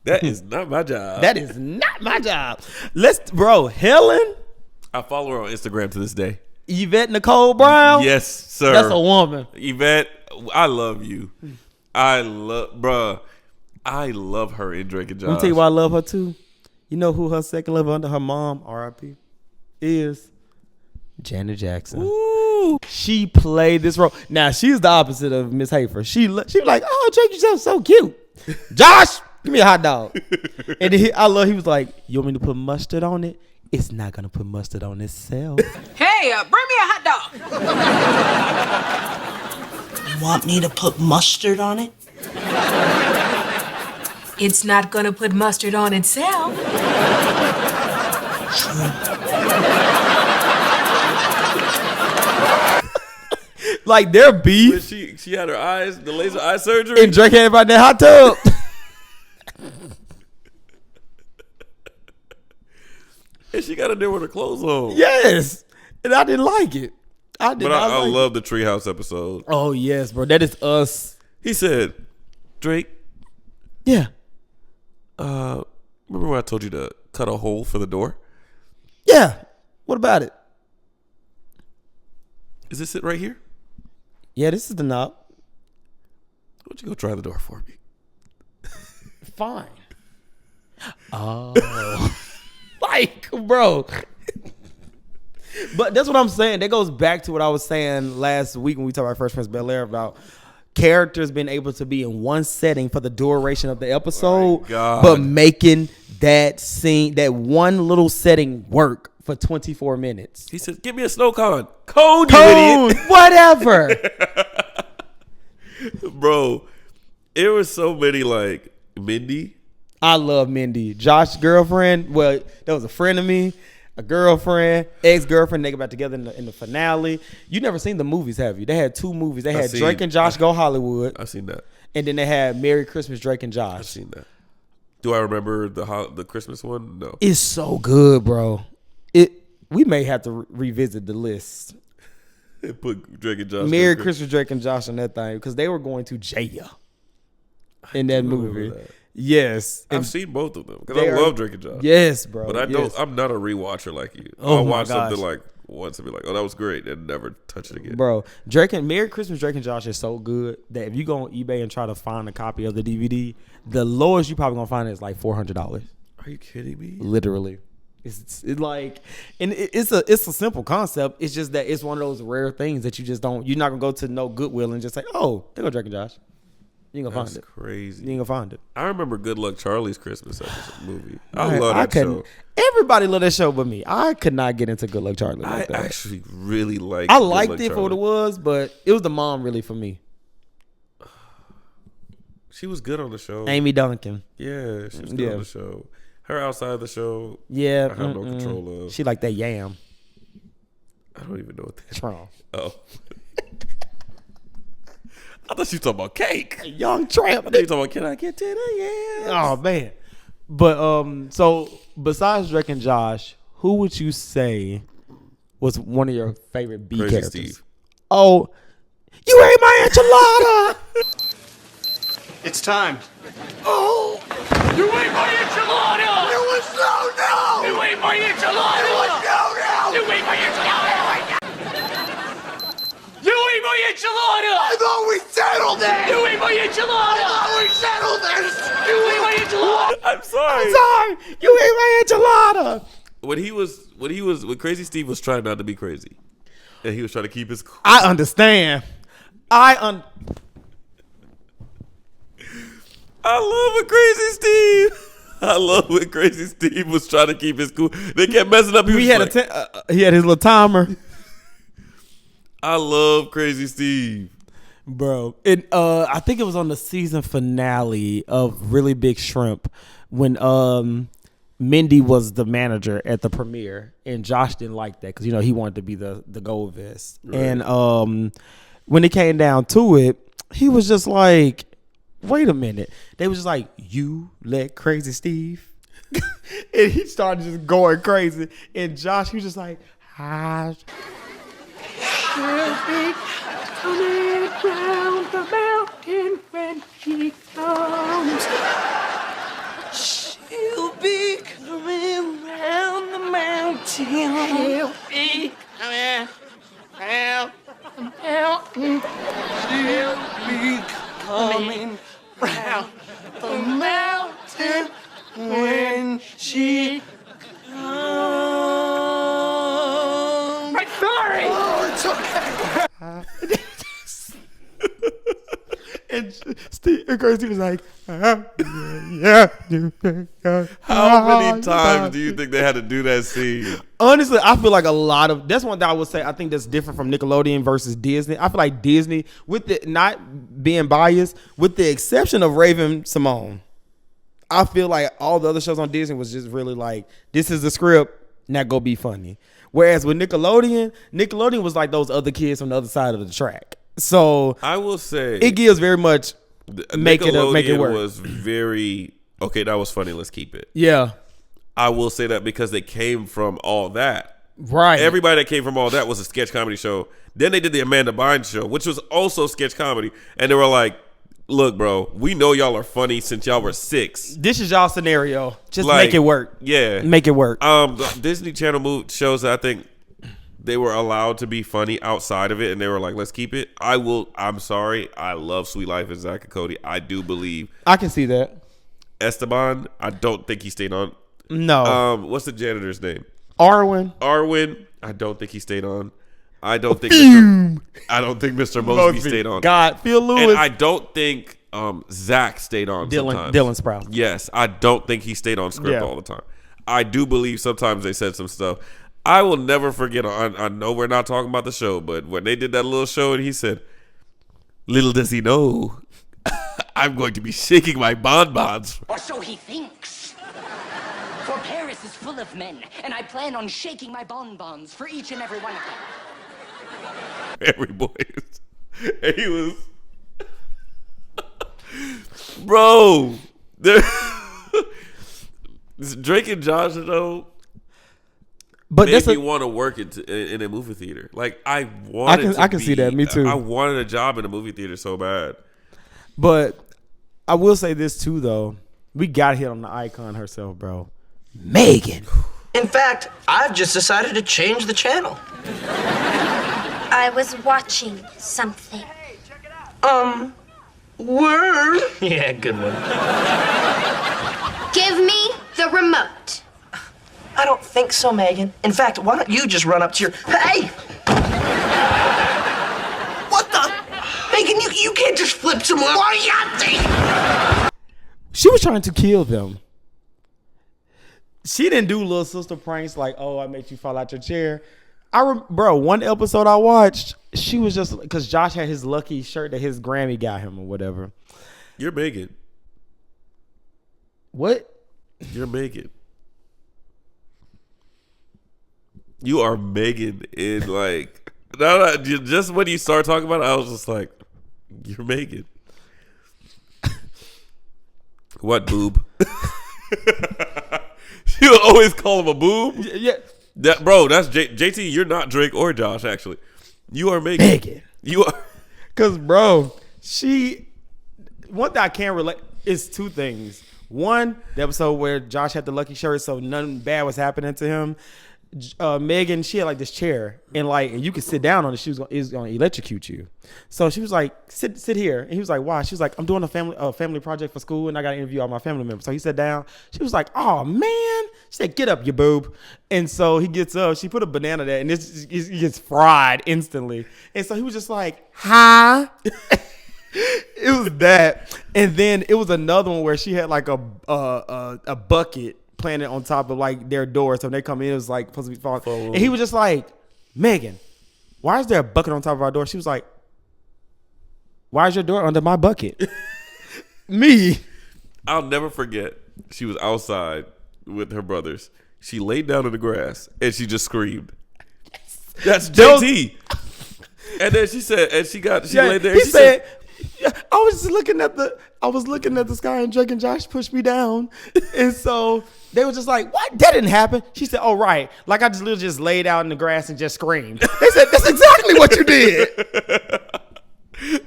That is not my job. That is not my job. Helen, I follow her on Instagram to this day. Yvette Nicole Brown. Yes, sir. That's a woman. Yvette, I love you. I love her in Drake and Josh. Let me tell you why I love her too. You know who her second love under her mom, R.I.P., is? Janet Jackson. Ooh. She played this role. Now she's the opposite of Miss Hafer. She was like, oh, Drake, you sound so cute. Josh, give me a hot dog. And then he was like, you want me to put mustard on it? It's not gonna put mustard on itself. Hey, bring me a hot dog. You want me to put mustard on it? It's not gonna put mustard on itself. Like their beef. She had her eyes, the laser eye surgery. And Drake had about that hot tub. And she got in there with her clothes on. Yes. And I didn't like it. I love the Treehouse episode. Oh, yes, bro. That is us. He said, Drake, Yeah. remember when I told you to cut a hole for the door? Yeah. What about it? Is this it right here? Yeah, this is the knob. Why don't you go try the door for me? Fine. Oh. Like, bro. But that's what I'm saying. That goes back to what I was saying last week when we talked about Fresh Prince of Bel-Air about characters being able to be in one setting for the duration of the episode, but making that scene, that one little setting work for 24 minutes. He said, give me a snow cone. Cone, you idiot. Whatever. Bro, it was so many like Mindy. I love Mindy. Josh's girlfriend. Well, that was a friend of me. A girlfriend, ex-girlfriend. They got back together in the finale. You never seen the movies, have you? They had two movies. They had Drake and Josh Go Hollywood. I seen that. And then they had Merry Christmas, Drake and Josh. I seen that. Do I remember the Christmas one? No. It's so good, bro. We may have to revisit the list. Put Drake and Josh. Merry Christmas, Drake and Josh on that thing because they were going to jail in that movie. That. Yes, I've seen both of them because I love Drake and Josh. Yes, bro. But I don't. Yes. I'm not a rewatcher like you. Oh I'll my watch gosh. something like once and be like, oh, that was great, and never touch it again. Bro, Merry Christmas, Drake and Josh is so good that if you go on eBay and try to find a copy of the DVD, the lowest you probably gonna find is like $400. Are you kidding me? Literally. It's like, and it's a simple concept. It's just that it's one of those rare things that you just don't. You're not gonna go to no Goodwill and just say, "Oh, there go Drake and Josh." You ain't gonna find it. Crazy. You ain't gonna find it. I remember Good Luck Charlie's Christmas episode movie. I love that show. Everybody loved that show but me. I could not get into Good Luck Charlie. I actually really liked. I liked it for what it was, but it was the mom really for me. She was good on the show. Amy Duncan. Yeah, she was good on the show. Her outside the show, yeah, I have no control of. She like that yam. I don't even know what that is. Wrong. Oh. I thought you were talking about cake. Young Tramp. I thought you were talking about, can I get to the yams? Oh, man. But, so, besides Drake and Josh, who would you say was one of your favorite B Crazy characters? Steve. Oh, you ate my enchilada. It's time. Oh! You ate my enchilada! It was so no! You ate my enchilada! It was no! You ate my enchilada! You ate my enchilada! I thought we settled it! You ate my enchilada! I thought we settled this! You ate my enchilada! I'm sorry. You ate my enchilada. When Crazy Steve was trying not to be crazy, and he was trying to keep his cool. I understand. I love when Crazy Steve. I love when Crazy Steve was trying to keep his cool. They kept messing up. He had his little timer. I love Crazy Steve, bro. I think it was on the season finale of Really Big Shrimp when Mindy was the manager at the premiere, and Josh didn't like that because he wanted to be the gold vest. Right. And when it came down to it, he was just like, wait a minute. They was just like, you let Crazy Steve? And he started just going crazy. And Josh, he was just like, hi. She'll be coming round the mountain when she comes. She'll be coming round the mountain. She'll be coming round the mountain. She'll be coming round the mountain when she comes. I'm sorry. Oh, it's okay. And Crazy was like, yeah. How many times do you think they had to do that scene? Honestly, I feel like that's one that I would say I think that's different from Nickelodeon versus Disney. I feel like Disney, with it not being biased, with the exception of Raven Simone, I feel like all the other shows on Disney was just really like, this is the script, now go be funny. Whereas with Nickelodeon was like those other kids from the other side of the track. So I will say it gives very much make it work. Was very okay. That was funny. Let's keep it. Yeah, I will say that because they came from all that. Right. Everybody that came from all that was a sketch comedy show. Then they did the Amanda Bynes show, which was also sketch comedy, and they were like, "Look, bro, we know y'all are funny since y'all were 6. This is y'all scenario. Just make it work. Yeah, make it work." The Disney Channel shows that I think they were allowed to be funny outside of it, and they were like, let's keep it. I'm sorry. I love Sweet Life and Zach and Cody. I do believe. I can see that. Esteban, I don't think he stayed on. No. What's the janitor's name? Arwen, I don't think he stayed on. I don't think Mr. Mosby stayed on. God, Phil Lewis. And I don't think Zach stayed on sometimes. Dylan Sprouse. Yes, I don't think he stayed on script all the time. I do believe sometimes they said some stuff. I will never forget. I know we're not talking about the show, but when they did that little show and he said, little does he know, I'm going to be shaking my bonbons. Or so he thinks. For Paris is full of men, and I plan on shaking my bonbons for each and every one of them. Every boys. And he was... Bro. Drake and Josh, though, but made me want to work in a movie theater. Like I can see that. Me too. I wanted a job in a movie theater so bad. But I will say this too, though. We got hit on the icon herself, bro. Megan. In fact, I've just decided to change the channel. I was watching something. Word? Yeah, good one. Give me the remote. I don't think so, Megan. In fact, why don't you just run up to your... Hey! What the? Megan, you can't just flip some Moriarty! She was trying to kill them. She didn't do little sister pranks like, oh, I made you fall out your chair. Bro, one episode I watched, she was just, because Josh had his lucky shirt that his Grammy got him or whatever. You're Megan. What? You're Megan. You are Megan in like, no, just when you start talking about it, I was just like, you're Megan. What boob? She would always call him a boob. Yeah. Bro, that's JT. You're not Drake or Josh, actually. You are Megan. Megan. You are. Because, bro, one thing I can't relate is two things. One, the episode where Josh had the lucky shirt, so nothing bad was happening to him. Megan, she had like this chair, and you could sit down on it. It was going to electrocute you. So she was like, sit here. And he was like, why? She was like, I'm doing a family project for school, and I got to interview all my family members. So he sat down. She was like, oh, man. She said, get up, you boob. And so he gets up. She put a banana there, and it gets fried instantly. And so he was just like, huh? It was that. And then it was another one where she had like a bucket planted on top of like their door, so when they come in, it was like supposed to be falling. And he was just like, Megan, why is there a bucket on top of our door? She was like, why is your door under my bucket? Me. I'll never forget. She was outside with her brothers. She laid down in the grass and she just screamed. That's JT. And then she said, and she laid there. And she said, I was looking at the sky and Drake and Josh pushed me down. And so they were just like, what? That didn't happen. She said, oh, right. Like I just literally just laid out in the grass and just screamed. They said, that's exactly what you did.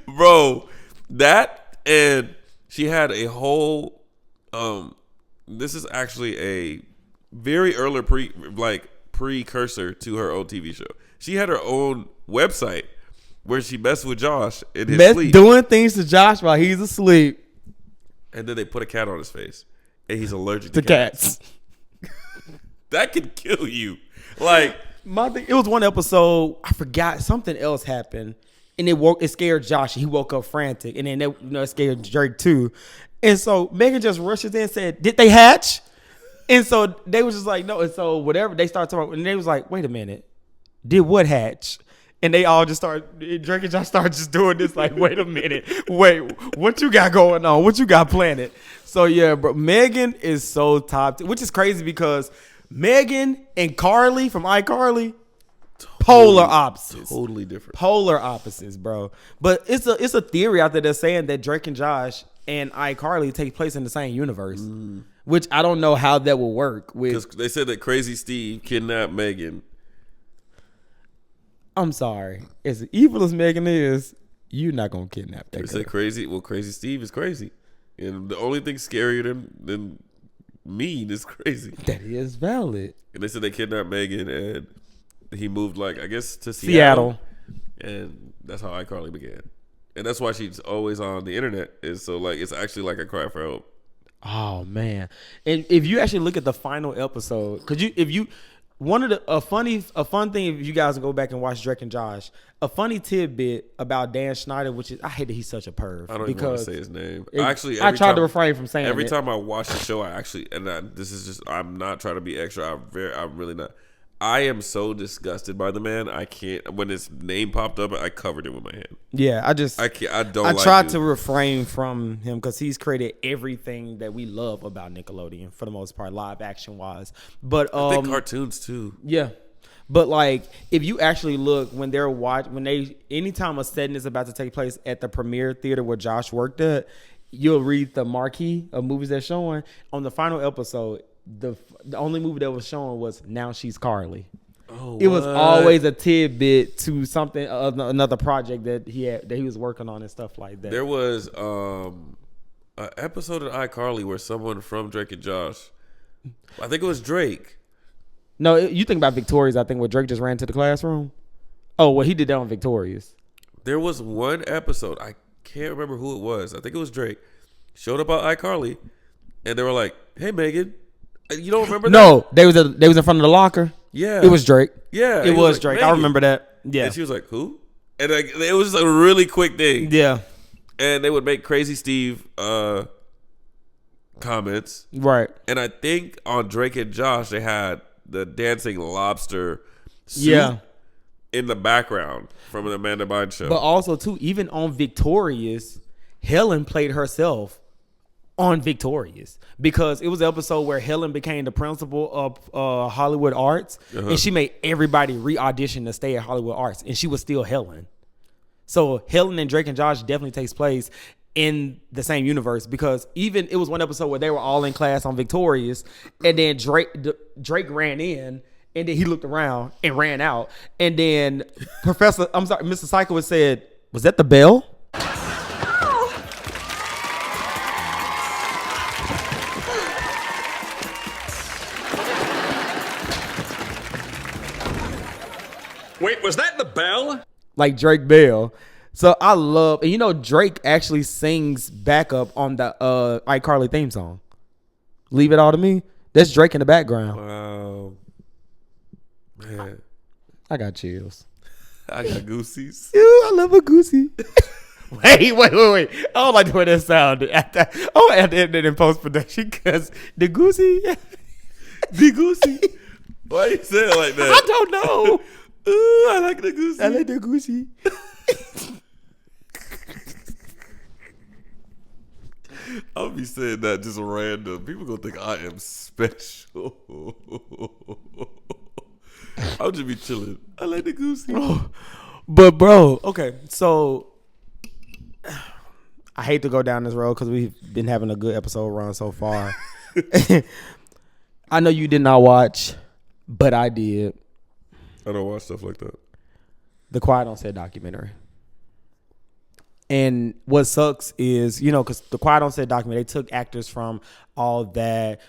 Bro, that, and she had a whole, this is actually a very early precursor to her own TV show. She had her own website where she messed with Josh in his sleep. Doing things to Josh while he's asleep. And then they put a cat on his face. And he's allergic to cats. That could kill you. Like, it was one episode, I forgot, something else happened. And it scared Josh. He woke up frantic. And then it scared Drake too. And so Megan just rushes in and said, did they hatch? And so they was just like, no. And so whatever, they started talking. And they was like, wait a minute. Did what hatch? And they all just started, Drake and Josh started just doing this like, wait a minute. Wait, what you got going on? What you got planted? So yeah, bro, Megan is so top, which is crazy because Megan and Carly from iCarly, polar opposites. Totally different. Polar opposites, bro. But it's a theory out there that's saying that Drake and Josh and iCarly take place in the same universe, which I don't know how that will work. Because they said that Crazy Steve kidnapped Megan. I'm sorry. As evil as Megan is, you're not going to kidnap that girl. They said crazy. Well, Crazy Steve is crazy. And the only thing scarier than mean is crazy. That is valid. And they said they kidnapped Megan and he moved, like, I guess, to Seattle. And that's how iCarly began. And that's why she's always on the internet. Is so, like, it's actually like a cry for help. Oh, man. And if you actually look at the final episode, a fun thing, if you guys go back and watch Drake and Josh, a funny tidbit about Dan Schneider, which is, I hate that he's such a perv. I don't even want to say his name. I tried to refrain from saying it. Every time I watch the show, I'm not trying to be extra. I'm really not. I am so disgusted by the man. I can't. When his name popped up, I covered it with my hand. Yeah, I can't. I tried to refrain from him because he's created everything that we love about Nickelodeon for the most part, live action wise. But I think cartoons too. Yeah, but like if you actually look anytime a setting is about to take place at the premiere theater where Josh worked at, you'll read the marquee of movies they're showing. On the final episode, the only movie that was shown was Now She's Carly. Oh, it was always a tidbit to something, another project that he was working on and stuff like that. There was an episode of iCarly where someone from Drake and Josh, I think it was Drake, No, you think about Victorious. I think where Drake just ran to the classroom. Oh, well, he did that on Victorious. There was one episode, I can't remember who it was. I think it was Drake. Showed up on iCarly, and they were like, "Hey, Megan, you don't remember that?" No, they was in front of the locker. Yeah, it was Drake. Yeah, it was like, Drake. Megan. I remember that. Yeah, and she was like, "Who?" And like, it was just a really quick thing. Yeah, and they would make Crazy Steve comments, right? And I think on Drake and Josh, they had the dancing lobster suit in the background from an Amanda Bynes show. But also too, even on Victorious, Helen played herself on Victorious because it was an episode where Helen became the principal of Hollywood Arts, and she made everybody re-audition to stay at Hollywood Arts, and she was still Helen. So Helen and Drake and Josh definitely takes place in the same universe because even it was one episode where they were all in class on Victorious, and then Drake ran in. And then he looked around and ran out. And then Mr. Psycho said, "Was that the bell?" Wait, was that the bell? Like Drake Bell. So I love, and Drake actually sings backup on the iCarly theme song. Leave It All to Me. That's Drake in the background. Wow. Man. I got chills. I got goosies. Ew, I love a goosey. wait. I don't like the way that sounded. I had to edit it in post-production because the goosey. The goosey. Why you say it like that? I don't know. Ooh, I like the goosey. I like the goosey. I'll be saying that just random. People gonna think I am special. I'll just be chilling. I like the goosey. But bro, okay, so I hate to go down this road because we've been having a good episode run so far. I know you did not watch, but I did. I don't watch stuff like that. The Quiet on Set documentary. And what sucks is, because the Quiet on Set documentary, they took actors from all that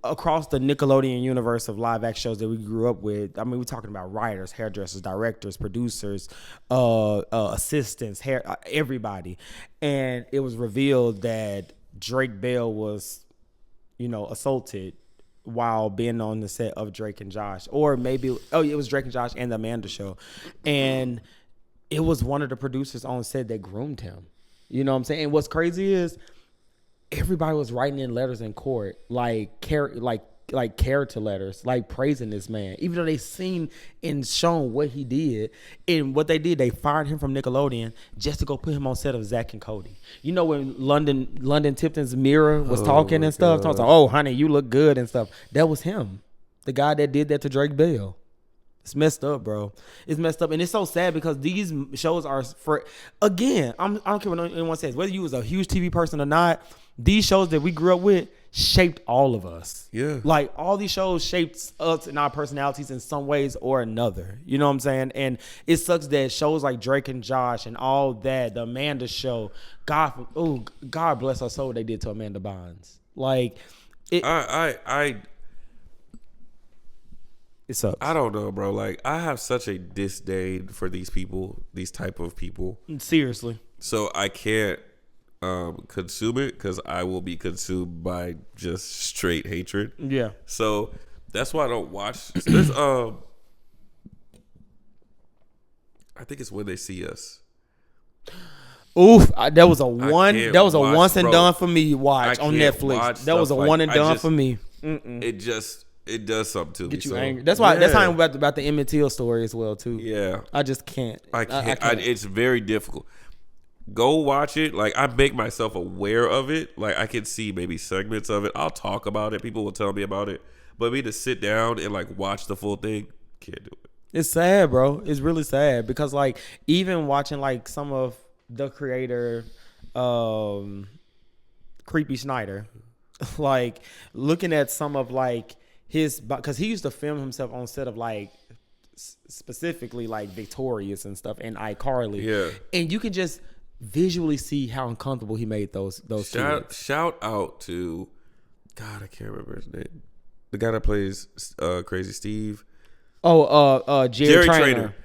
across the Nickelodeon universe of live action shows that we grew up with. I mean, we're talking about writers, hairdressers, directors, producers, assistants, everybody. And it was revealed that Drake Bell was, assaulted while being on the set of Drake and Josh. Or maybe, it was Drake and Josh and the Amanda Show. And it was one of the producers on set that groomed him. You know what I'm saying? And what's crazy is everybody was writing in letters in court, like character letters, like praising this man, even though they seen and shown what he did. And what they did, they fired him from Nickelodeon just to go put him on set of Zack and Cody. You know when London Tipton's mirror was talking and stuff, talking like, "Oh, honey, you look good" and stuff. That was him, the guy that did that to Drake Bell. It's messed up, bro. It's messed up. And it's so sad because these shows are for, again, I don't care what anyone says, whether you was a huge TV person or not, these shows that we grew up with shaped all of us. Yeah. Like all these shows shaped us and our personalities in some ways or another. You know what I'm saying? And it sucks that shows like Drake and Josh and all that, the Amanda Show, God bless her soul, they did to Amanda Bynes. Like, it sucks. I don't know, bro. Like, I have such a disdain for these people, these type of people. Seriously. So I can't consume it because I will be consumed by just straight hatred. Yeah. So that's why I don't watch. There's I think it's When They See Us. Oof, that was a once and bro. done for me watch on Netflix. That was a one and done for me. It does something to me. Get you angry. That's why. Yeah. That's how I'm about the Emmett Till story as well too. Yeah, I just can't. I can't. It's very difficult. Go watch it. Like, I make myself aware of it. Like, I can see maybe segments of it. I'll talk about it. People will tell me about it. But me to sit down and like watch the full thing, can't do it. It's sad, bro. It's really sad because like even watching like some of the creator, Creepy Schneider, like looking at some of like his, because he used to film himself on set of like specifically like Victorious and stuff and iCarly. Yeah. And you can just visually see how uncomfortable he made those kids. Shout out to, God, I can't remember his name. The guy that plays Crazy Steve. Oh, Jerry Trainer.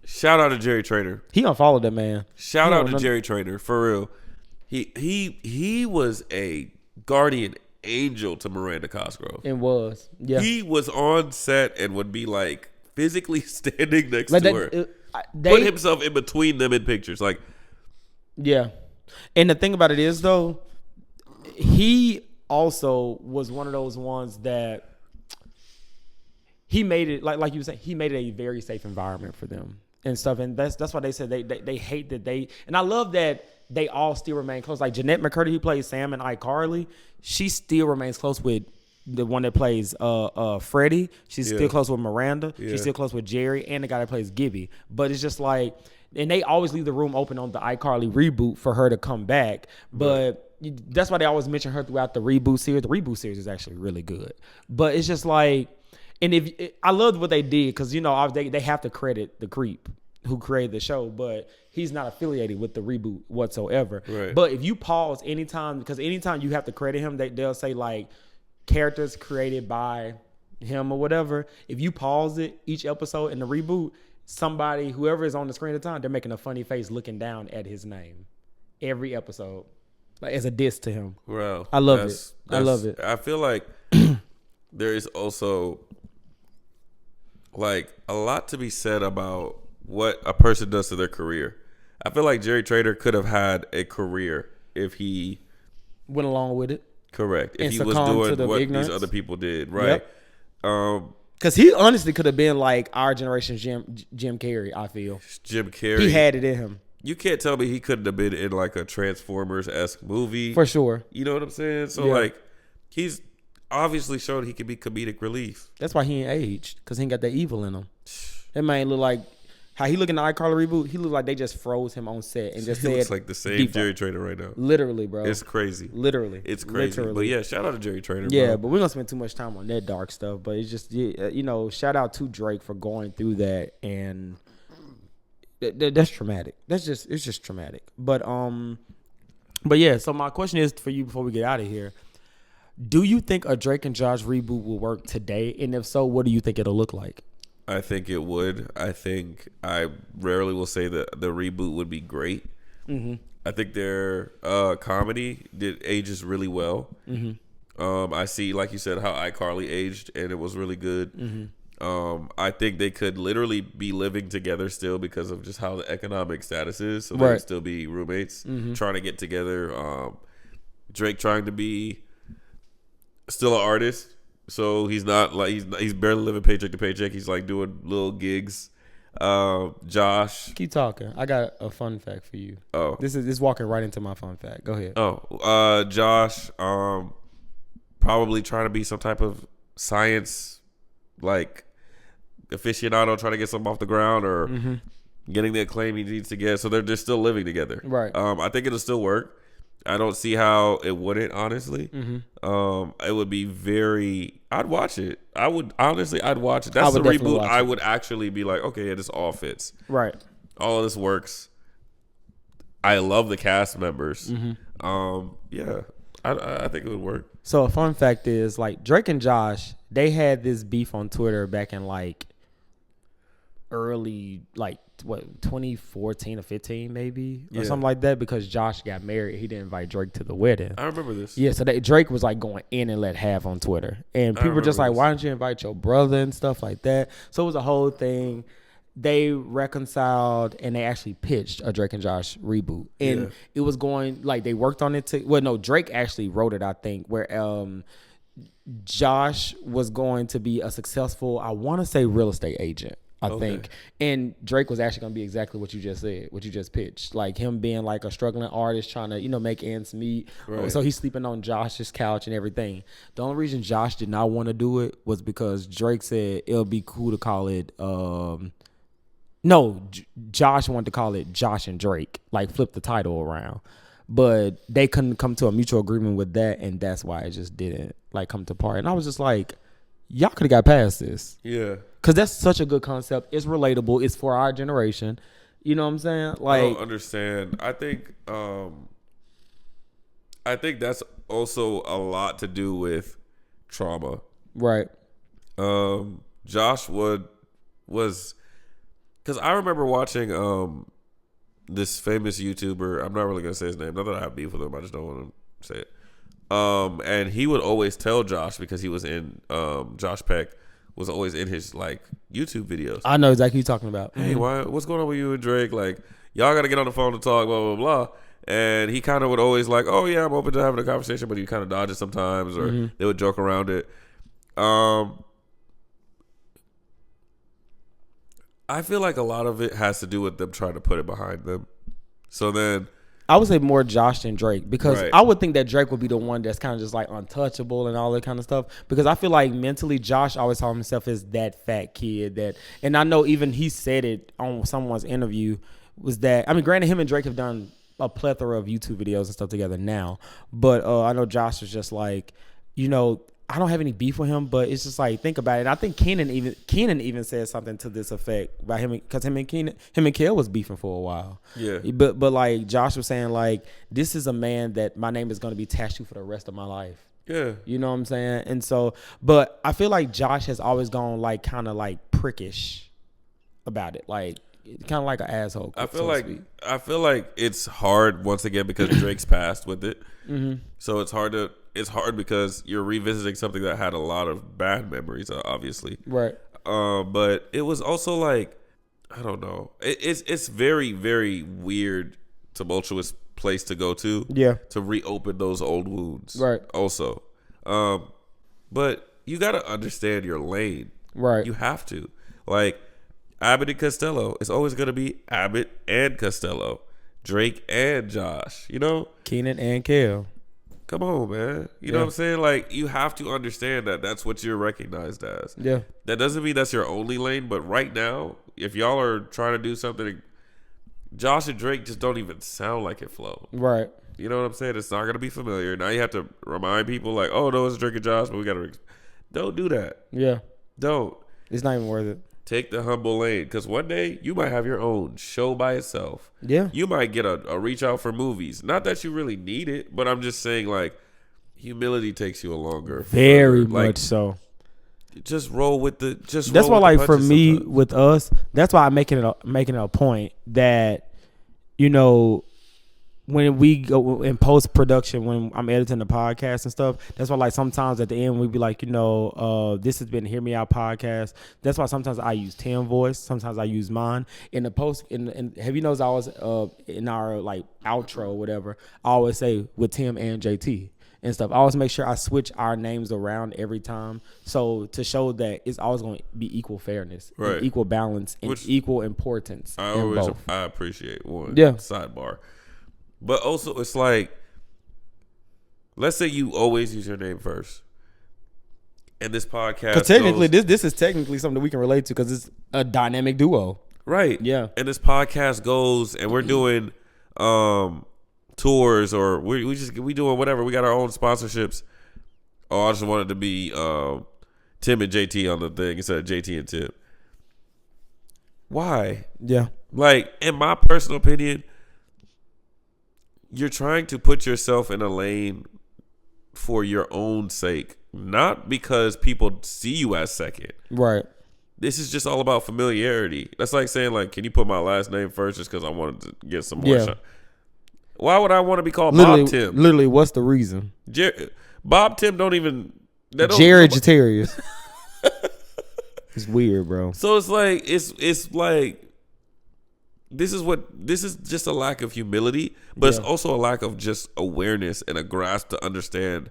Shout out to Jerry Trainer. He unfollowed that man. Shout out to Jerry Trainer for real. He was a guardian angel to Miranda Cosgrove. It was. Yeah. He was on set and would be like physically standing next to her. Put himself in between them in pictures. Like, yeah. And the thing about it is though, he also was one of those ones that he made it like you were saying, he made it a very safe environment for them and stuff. And that's why they said they hate that and I love that they all still remain close. Like Jeanette McCurdy, who plays Sam and iCarly, she still remains close with the one that plays Freddie. She's still close with Miranda. Yeah. She's still close with Jerry and the guy that plays Gibby. But it's just like, and they always leave the room open on the iCarly reboot for her to come back. But that's why they always mention her throughout the reboot series. The reboot series is actually really good. But it's just like, and I loved what they did because, you know, they have to credit the creep who created the show, but he's not affiliated with the reboot whatsoever. Right. But if you pause anytime, because anytime you have to credit him, they'll say like characters created by him or whatever. If you pause it each episode in the reboot, somebody, whoever is on the screen at the time, they're making a funny face looking down at his name every episode, like as a diss to him. Bro, I love it. I love it. I feel like there is also like a lot to be said about what a person does to their career. I feel like Jerry Trader could have had a career if he went along with it. Correct. If and he was doing what these other people did, right? Yep. Because he honestly could have been like our generation's Jim Carrey, I feel. Jim Carrey. He had it in him. You can't tell me he couldn't have been in like a Transformers-esque movie. For sure. You know what I'm saying? So like, he's obviously shown he can be comedic relief. That's why he ain't aged, because he ain't got that evil in him. That man look like, how he look in the iCarly reboot, he looked like they just froze him on set and just he said, looks like the same Jerry Trainer right now. Literally, bro. It's crazy. Literally. It's crazy. Literally. But yeah, shout out to Jerry Trainer, yeah, bro. but we're going to spend too much time on that dark stuff. But it's just, you know, shout out to Drake for going through that. And that's traumatic. It's just traumatic. But yeah, so my question is for you before we get out of here. Do you think a Drake and Josh reboot will work today? And if so, what do you think it'll look like? I think it would. I think I rarely will say that the reboot would be great. Mm-hmm. I think their comedy ages really well. Mm-hmm. I see, like you said, how iCarly aged, and it was really good. Mm-hmm. I think they could literally be living together still because of just how the economic status is. So they would still be roommates, trying to get together. Drake trying to be still an artist. So he's not like he's barely living paycheck to paycheck. He's like doing little gigs. Josh, keep talking. I got a fun fact for you. Oh, this is walking right into my fun fact. Go ahead. Oh, Josh, probably trying to be some type of science like aficionado, trying to get something off the ground or getting the acclaim he needs to get. So they're just still living together. Right. I think it'll still work. I don't see how it wouldn't, honestly. It would be very... I'd watch it. I'd watch it. That's the reboot. I would actually be like, okay, yeah, this all fits. Right. All of this works. I love the cast members. Yeah, I think it would work. So a fun fact is, like, Drake and Josh, they had this beef on Twitter back in, like, early, like, 2014 or 15 maybe or something like that, because Josh got married. He didn't invite Drake to the wedding. I remember this. Yeah, so Drake was like going in and let have on Twitter, and people were just like, why don't you invite your brother and stuff like that? So it was a whole thing. They reconciled and they actually pitched a Drake and Josh reboot, and it was going like they worked on it. Drake actually wrote it, I think, where Josh was going to be a successful, I want to say, real estate agent. I think. And Drake was actually going to be exactly what you just said, what you just pitched. Like him being like a struggling artist trying to, make ends meet. Right. So he's sleeping on Josh's couch and everything. The only reason Josh did not want to do it was because Drake said it'll be cool to call it, Josh wanted to call it Josh and Drake, like flip the title around. But they couldn't come to a mutual agreement with that, and that's why it just didn't like come to part. And I was just like, y'all could have got past this. Yeah. Because that's such a good concept. It's relatable. It's for our generation. You know what I'm saying? Like, I don't understand. I think that's also a lot to do with trauma. Right. Josh was because I remember watching this famous YouTuber. I'm not really gonna say his name. Not that I have beef with him. I just don't want to say it. And he would always tell Josh because he was in Josh Peck was always in his like YouTube videos. I know exactly what you're talking about. Hey, what's going on with you and Drake? Like, y'all got to get on the phone to talk, blah, blah, blah. And he kind of would always like, oh, yeah, I'm open to having a conversation, but he kind of dodge it sometimes or they would joke around it. I feel like a lot of it has to do with them trying to put it behind them. So then I would say more Josh than Drake because Right. I would think that Drake would be the one that's kind of just like untouchable and all that kind of stuff. Because I feel like mentally, Josh always saw himself as that fat kid that, and I know even he said it on someone's interview was that, I mean, granted, him and Drake have done a plethora of YouTube videos and stuff together now, but I know Josh was just like, you know, I don't have any beef with him, but it's just like, think about it. And I think Kenan even said something to this effect about him, because him and Kel was beefing for a while. Yeah. But like Josh was saying, like, this is a man that my name is going to be attached to for the rest of my life. Yeah. You know what I'm saying? And so, but I feel like Josh has always gone like kind of like prickish about it, like kind of like an asshole. I feel like it's hard once again because Drake's passed with it. So it's hard because you're revisiting something that had a lot of bad memories, obviously. Right. But it was also like, I don't know. It's very, very weird, tumultuous place to go to. Yeah. To reopen those old wounds. Right. Also. But you got to understand your lane. Right. You have to. Like, Abbott and Costello. It's always going to be Abbott and Costello. Drake and Josh. You know? Kenan and Kel. Come on, man. You know what I'm saying? Like, you have to understand that that's what you're recognized as. Yeah. That doesn't mean that's your only lane, but right now, if y'all are trying to do something, Josh and Drake just don't even sound like it flow. Right. You know what I'm saying? It's not going to be familiar. Now you have to remind people like, oh, no, it's Drake and Josh, but we got to... Don't do that. Yeah. Don't. It's not even worth it. Take the humble lane, because one day you might have your own show by itself. Yeah. You might get a reach out for movies. Not that you really need it, but I'm just saying, like, humility takes you a longer. Very further. Like, much so. Just roll with the. That's why, like, for me with us, that's why I'm making it a point that, you know, when we go in post production, when I'm editing the podcast and stuff, that's why, like, sometimes at the end we be like, you know, this has been Hear Me Out podcast. That's why sometimes I use Tim's voice, sometimes I use mine in the post. And have you noticed I always in our like outro or whatever, I always say with Tim and JT and stuff. I always make sure I switch our names around every time, so to show that it's always going to be equal fairness, Right. and equal balance, and equal importance. I appreciate one. Yeah. Sidebar. But also, it's like, let's say you always use your name first, and this podcast. Because technically, this is technically something that we can relate to because it's a dynamic duo, right? Yeah. And this podcast goes, and we're doing tours, or we doing whatever. We got our own sponsorships. Oh, I just wanted to be Tim and JT on the thing instead of JT and Tim. Why? Yeah. Like, in my personal opinion, you're trying to put yourself in a lane for your own sake, not because people see you as second. Right. This is just all about familiarity. That's like saying, like, can you put my last name first just because I wanted to get some more shine? Why would I want to be called Bob Tim? Literally, what's the reason? Bob Tim don't even... Jared Jatarius. It's weird, bro. So it's like, it's like, this is just a lack of humility, but it's also a lack of just awareness and a grasp to understand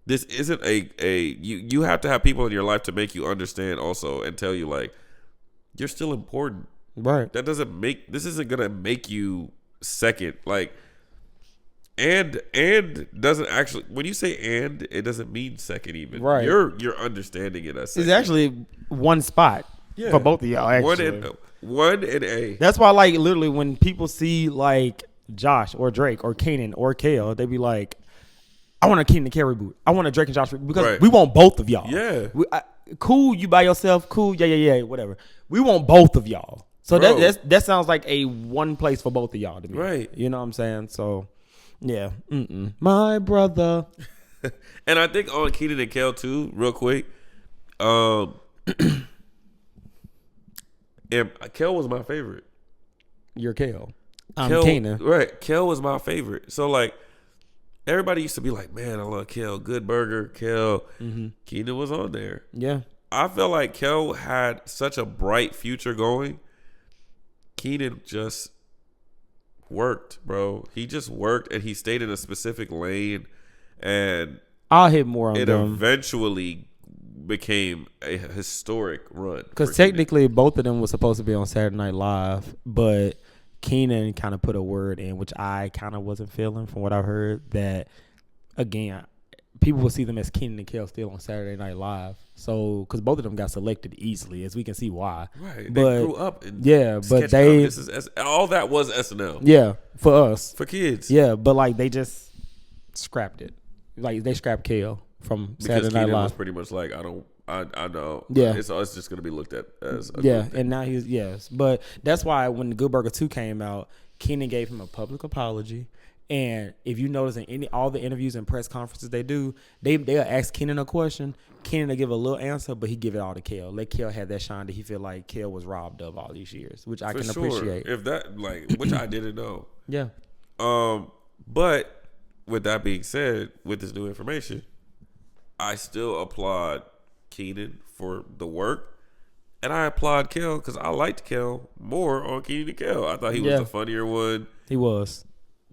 this isn't you have to have people in your life to make you understand also and tell you, like, you're still important. Right. This isn't gonna make you second. Like, and doesn't actually, when you say and, it doesn't mean second even. Right. You're understanding it as second. It's actually one spot for both of y'all, actually. One and A. That's why, like, literally when people see like Josh or Drake or Kanan or Kel, they be like, I want a Kenan and Kel reboot. I want a Drake and Josh reboot, because we want both of y'all. Yeah. Cool, you by yourself. Cool, yeah, whatever. We want both of y'all. So that sounds like a one place for both of y'all to me. Right. You know what I'm saying? So, yeah. My brother. And I think on Kenan and Kel too, real quick, And Kel was my favorite. You're Kel. I'm Kel, Keenan. right? Kel was my favorite. So like, everybody used to be like, "Man, I love Kel. Good burger, Kel." Keenan was on there. Yeah. I felt like Kel had such a bright future going. Keenan just worked, bro. He just worked, and he stayed in a specific lane, and I'll hit more on it them. eventually became a historic run. Because technically, both of them were supposed to be on Saturday Night Live, but Keenan kind of put a word in, which I kind of wasn't feeling from what I've heard, that, again, people will see them as Keenan and Kel still on Saturday Night Live. So, because both of them got selected easily, as we can see why. Right. But, they grew up. In but they... all that was SNL. Yeah, for us. For kids. Yeah, but, like, they just scrapped it. Like, they scrapped Kel from Saturday Night Keenan Live. was pretty much like, I know. Yeah. It's just going to be looked at as a yeah, good thing. and now he's, yes. But that's why when the Good Burger 2 came out, Keenan gave him a public apology. And if you notice in all the interviews and press conferences they do, they'll ask Keenan a question. Keenan will give a little answer, but he give it all to Kel. Let Kel have that shine that he feel like Kel was robbed of all these years, which I can appreciate. If that, like, which I didn't know. Yeah. But with that being said, with this new information, I still applaud Keenan for the work, and I applaud Kel because I liked Kel more on Keenan and Kel. I thought he was the funnier one. He was.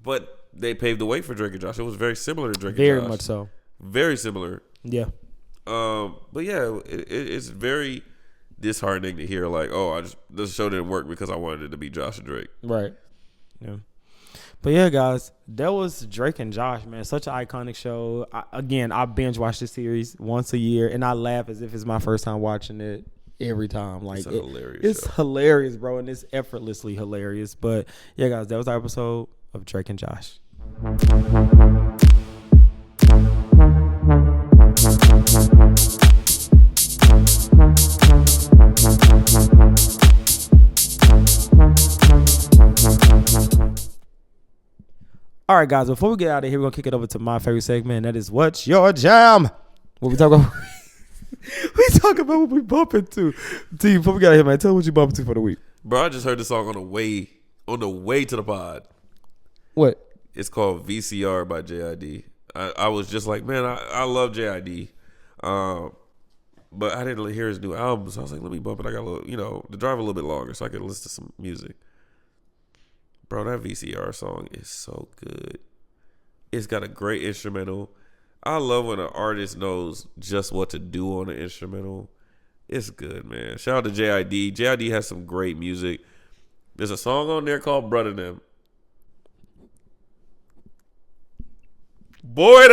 But they paved the way for Drake and Josh. It was very similar to Drake and Josh. Very much so. Very similar. Yeah. But yeah, it's very disheartening to hear like, oh, this show didn't work because I wanted it to be Josh and Drake. Right. Yeah. But yeah, guys, that was Drake and Josh, man. Such an iconic show. I binge watch this series once a year, and I laugh as if it's my first time watching it every time. Like, it's hilarious, bro, and it's effortlessly hilarious. But yeah, guys, that was our episode of Drake and Josh. All right, guys, before we get out of here, we're going to kick it over to my favorite segment, and that is What's Your Jam? What we talk about? We talk about what we bump into. T, before we get out of here, man, tell them what you bump into for the week. Bro, I just heard this song on the way to the pod. What? It's called VCR by JID. I was just like, man, I love JID. But I didn't hear his new album, so I was like, let me bump it. I got a little, to drive a little bit longer so I could listen to some music. Bro, that VCR song is so good. It's got a great instrumental. I love when an artist knows just what to do on an instrumental. It's good, man. Shout out to JID. JID has some great music. There's a song on there called Brother Them. Boy,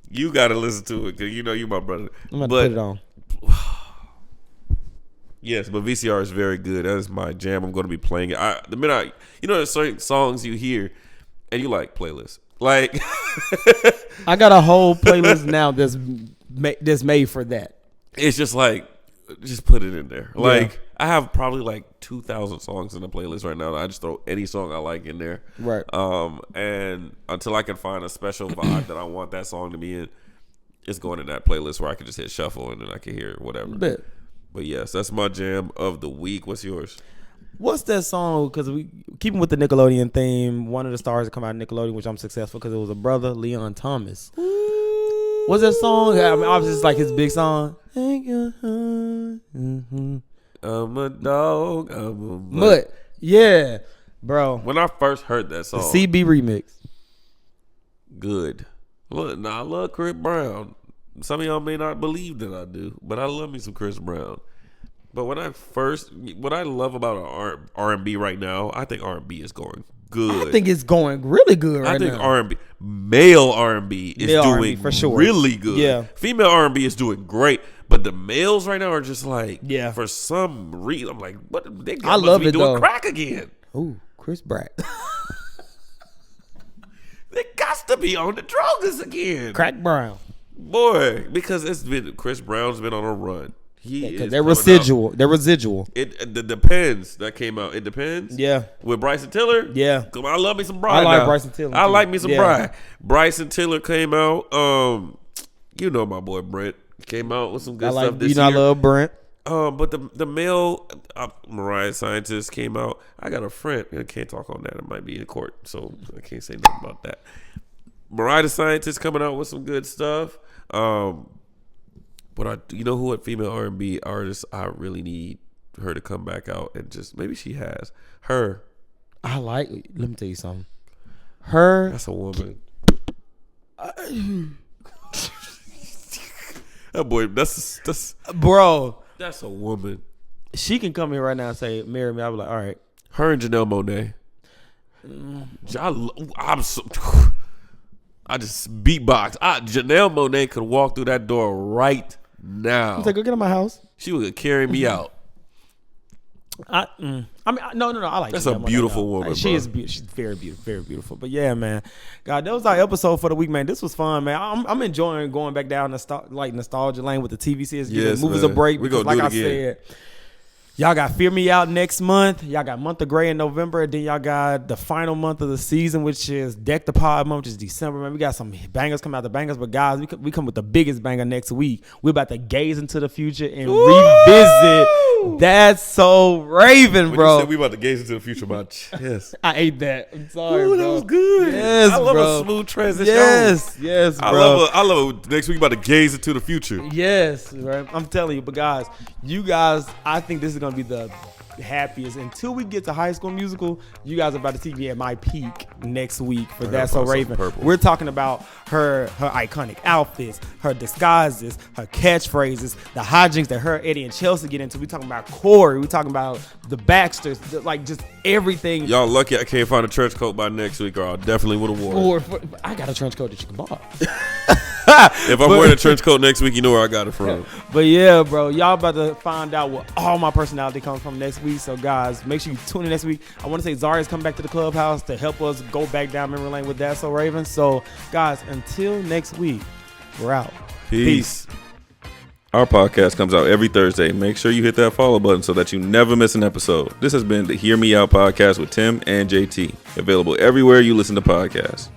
you got to listen to it because you know you my brother. I'm going to put it on. Yes, but VCR is very good. That is my jam. I'm going to be playing it. There's certain songs you hear and you like playlists. Like, I got a whole playlist now that's made for that. It's just like, just put it in there. Like, I have probably like 2,000 songs in the playlist right now. I just throw any song I like in there. Right. And until I can find a special vibe that I want that song to be in, it's going in that playlist where I can just hit shuffle and then I can hear whatever. But yes, that's my jam of the week. What's yours? What's that song? Because we keeping with the Nickelodeon theme. One of the stars that come out of Nickelodeon, which I'm successful because it was a brother, Leon Thomas. What's that song? I mean, obviously it's like his big song. Thank you. Mm-hmm. I'm a dog. I'm a mutt. Yeah, bro. When I first heard that song, the CB remix. Good. Look, now I love Chris Brown. Some of y'all may not believe that I do, but I love me some Chris Brown. But what I love about R&B right now, I think R&B is going good. I think it's going really good right now. I think R&B, male R&B is doing for sure. really good. Yeah. Female R&B is doing great, but the males right now are just like, yeah. For some reason, I'm like, what? They I love be it doing though. Crack again. Ooh, Chris Brown. They got to be on the drugs again. Crack Brown. Boy, because Chris Brown's been on a run. They're residual. They're residual. It Depends. That came out. It Depends. Yeah. With Bryson Tiller. Yeah. Come on, I love me some Bryson. I like Bryson Tiller. I like me some Bryson. Bryson Tiller came out. You know my boy Brent Came out with some good I like, stuff this you know, year. I love Brent. But the male Mariah Scientist came out. I got a friend. I can't talk on that. It might be in court, so I can't say nothing about that. Mariah the Scientist coming out with some good stuff. But you know who? What female R&B artist I really need her to come back out and just maybe she has her. I like. Let me tell you something. Her. That's a woman. That boy. That's bro. That's a woman. She can come here right now and say, "Marry me." I'll be like, "All right." Her and Janelle Monáe. I just beatbox. Janelle Monáe could walk through that door right now. He's like, "Go get in my house." She would carry me out. I mean, no. I like. That's Janelle a Monáe, beautiful though. woman. She bro. is. She's very beautiful. Very beautiful. But yeah, man. God, that was our episode for the week, man. This was fun, man. I'm enjoying going back down nostalgia lane with the TV series. Giving movies a break. We gonna like do it I again. said. Y'all got Fear Me Out next month. Y'all got Month of Gray in November. And then y'all got the final month of the season, which is Deck the Pod month, which is December. Man, we got some bangers coming out the bangers. But guys, we come with the biggest banger next week. We're about to gaze into the future and revisit That's So Raven, bro. You said we about to gaze into the future, my chest. I ate that. I'm sorry, Ooh, bro. that was good. Yes, I love bro. a smooth transition. Yes, bro. I love it. Next week, we about to gaze into the future. Yes, right. I'm telling you, but guys, I think this is gonna be the happiest until we get to High School Musical. You guys are about to see me at my peak next week for That's So Raven. We're talking about her iconic outfits, her disguises, her catchphrases, the hijinks that her, Eddie, and Chelsea get into. We talking about Corey. We talking about the Baxters, like just everything. Y'all lucky I can't find a trench coat by next week, or I definitely would have worn it. I got a trench coat that you can buy. If I'm wearing a trench coat next week, you know where I got it from. But yeah, bro, y'all about to find out where all my personality comes from next week. So guys, make sure you tune in next week. I want to say Zaria's coming back to the clubhouse to help us go back down memory lane with That's So Raven. So guys, until next week, we're out. Peace. Our podcast comes out every Thursday. Make sure you hit that follow button so that you never miss an episode. This has been the Hear Me Out podcast with Tim and JT. Available everywhere you listen to podcasts.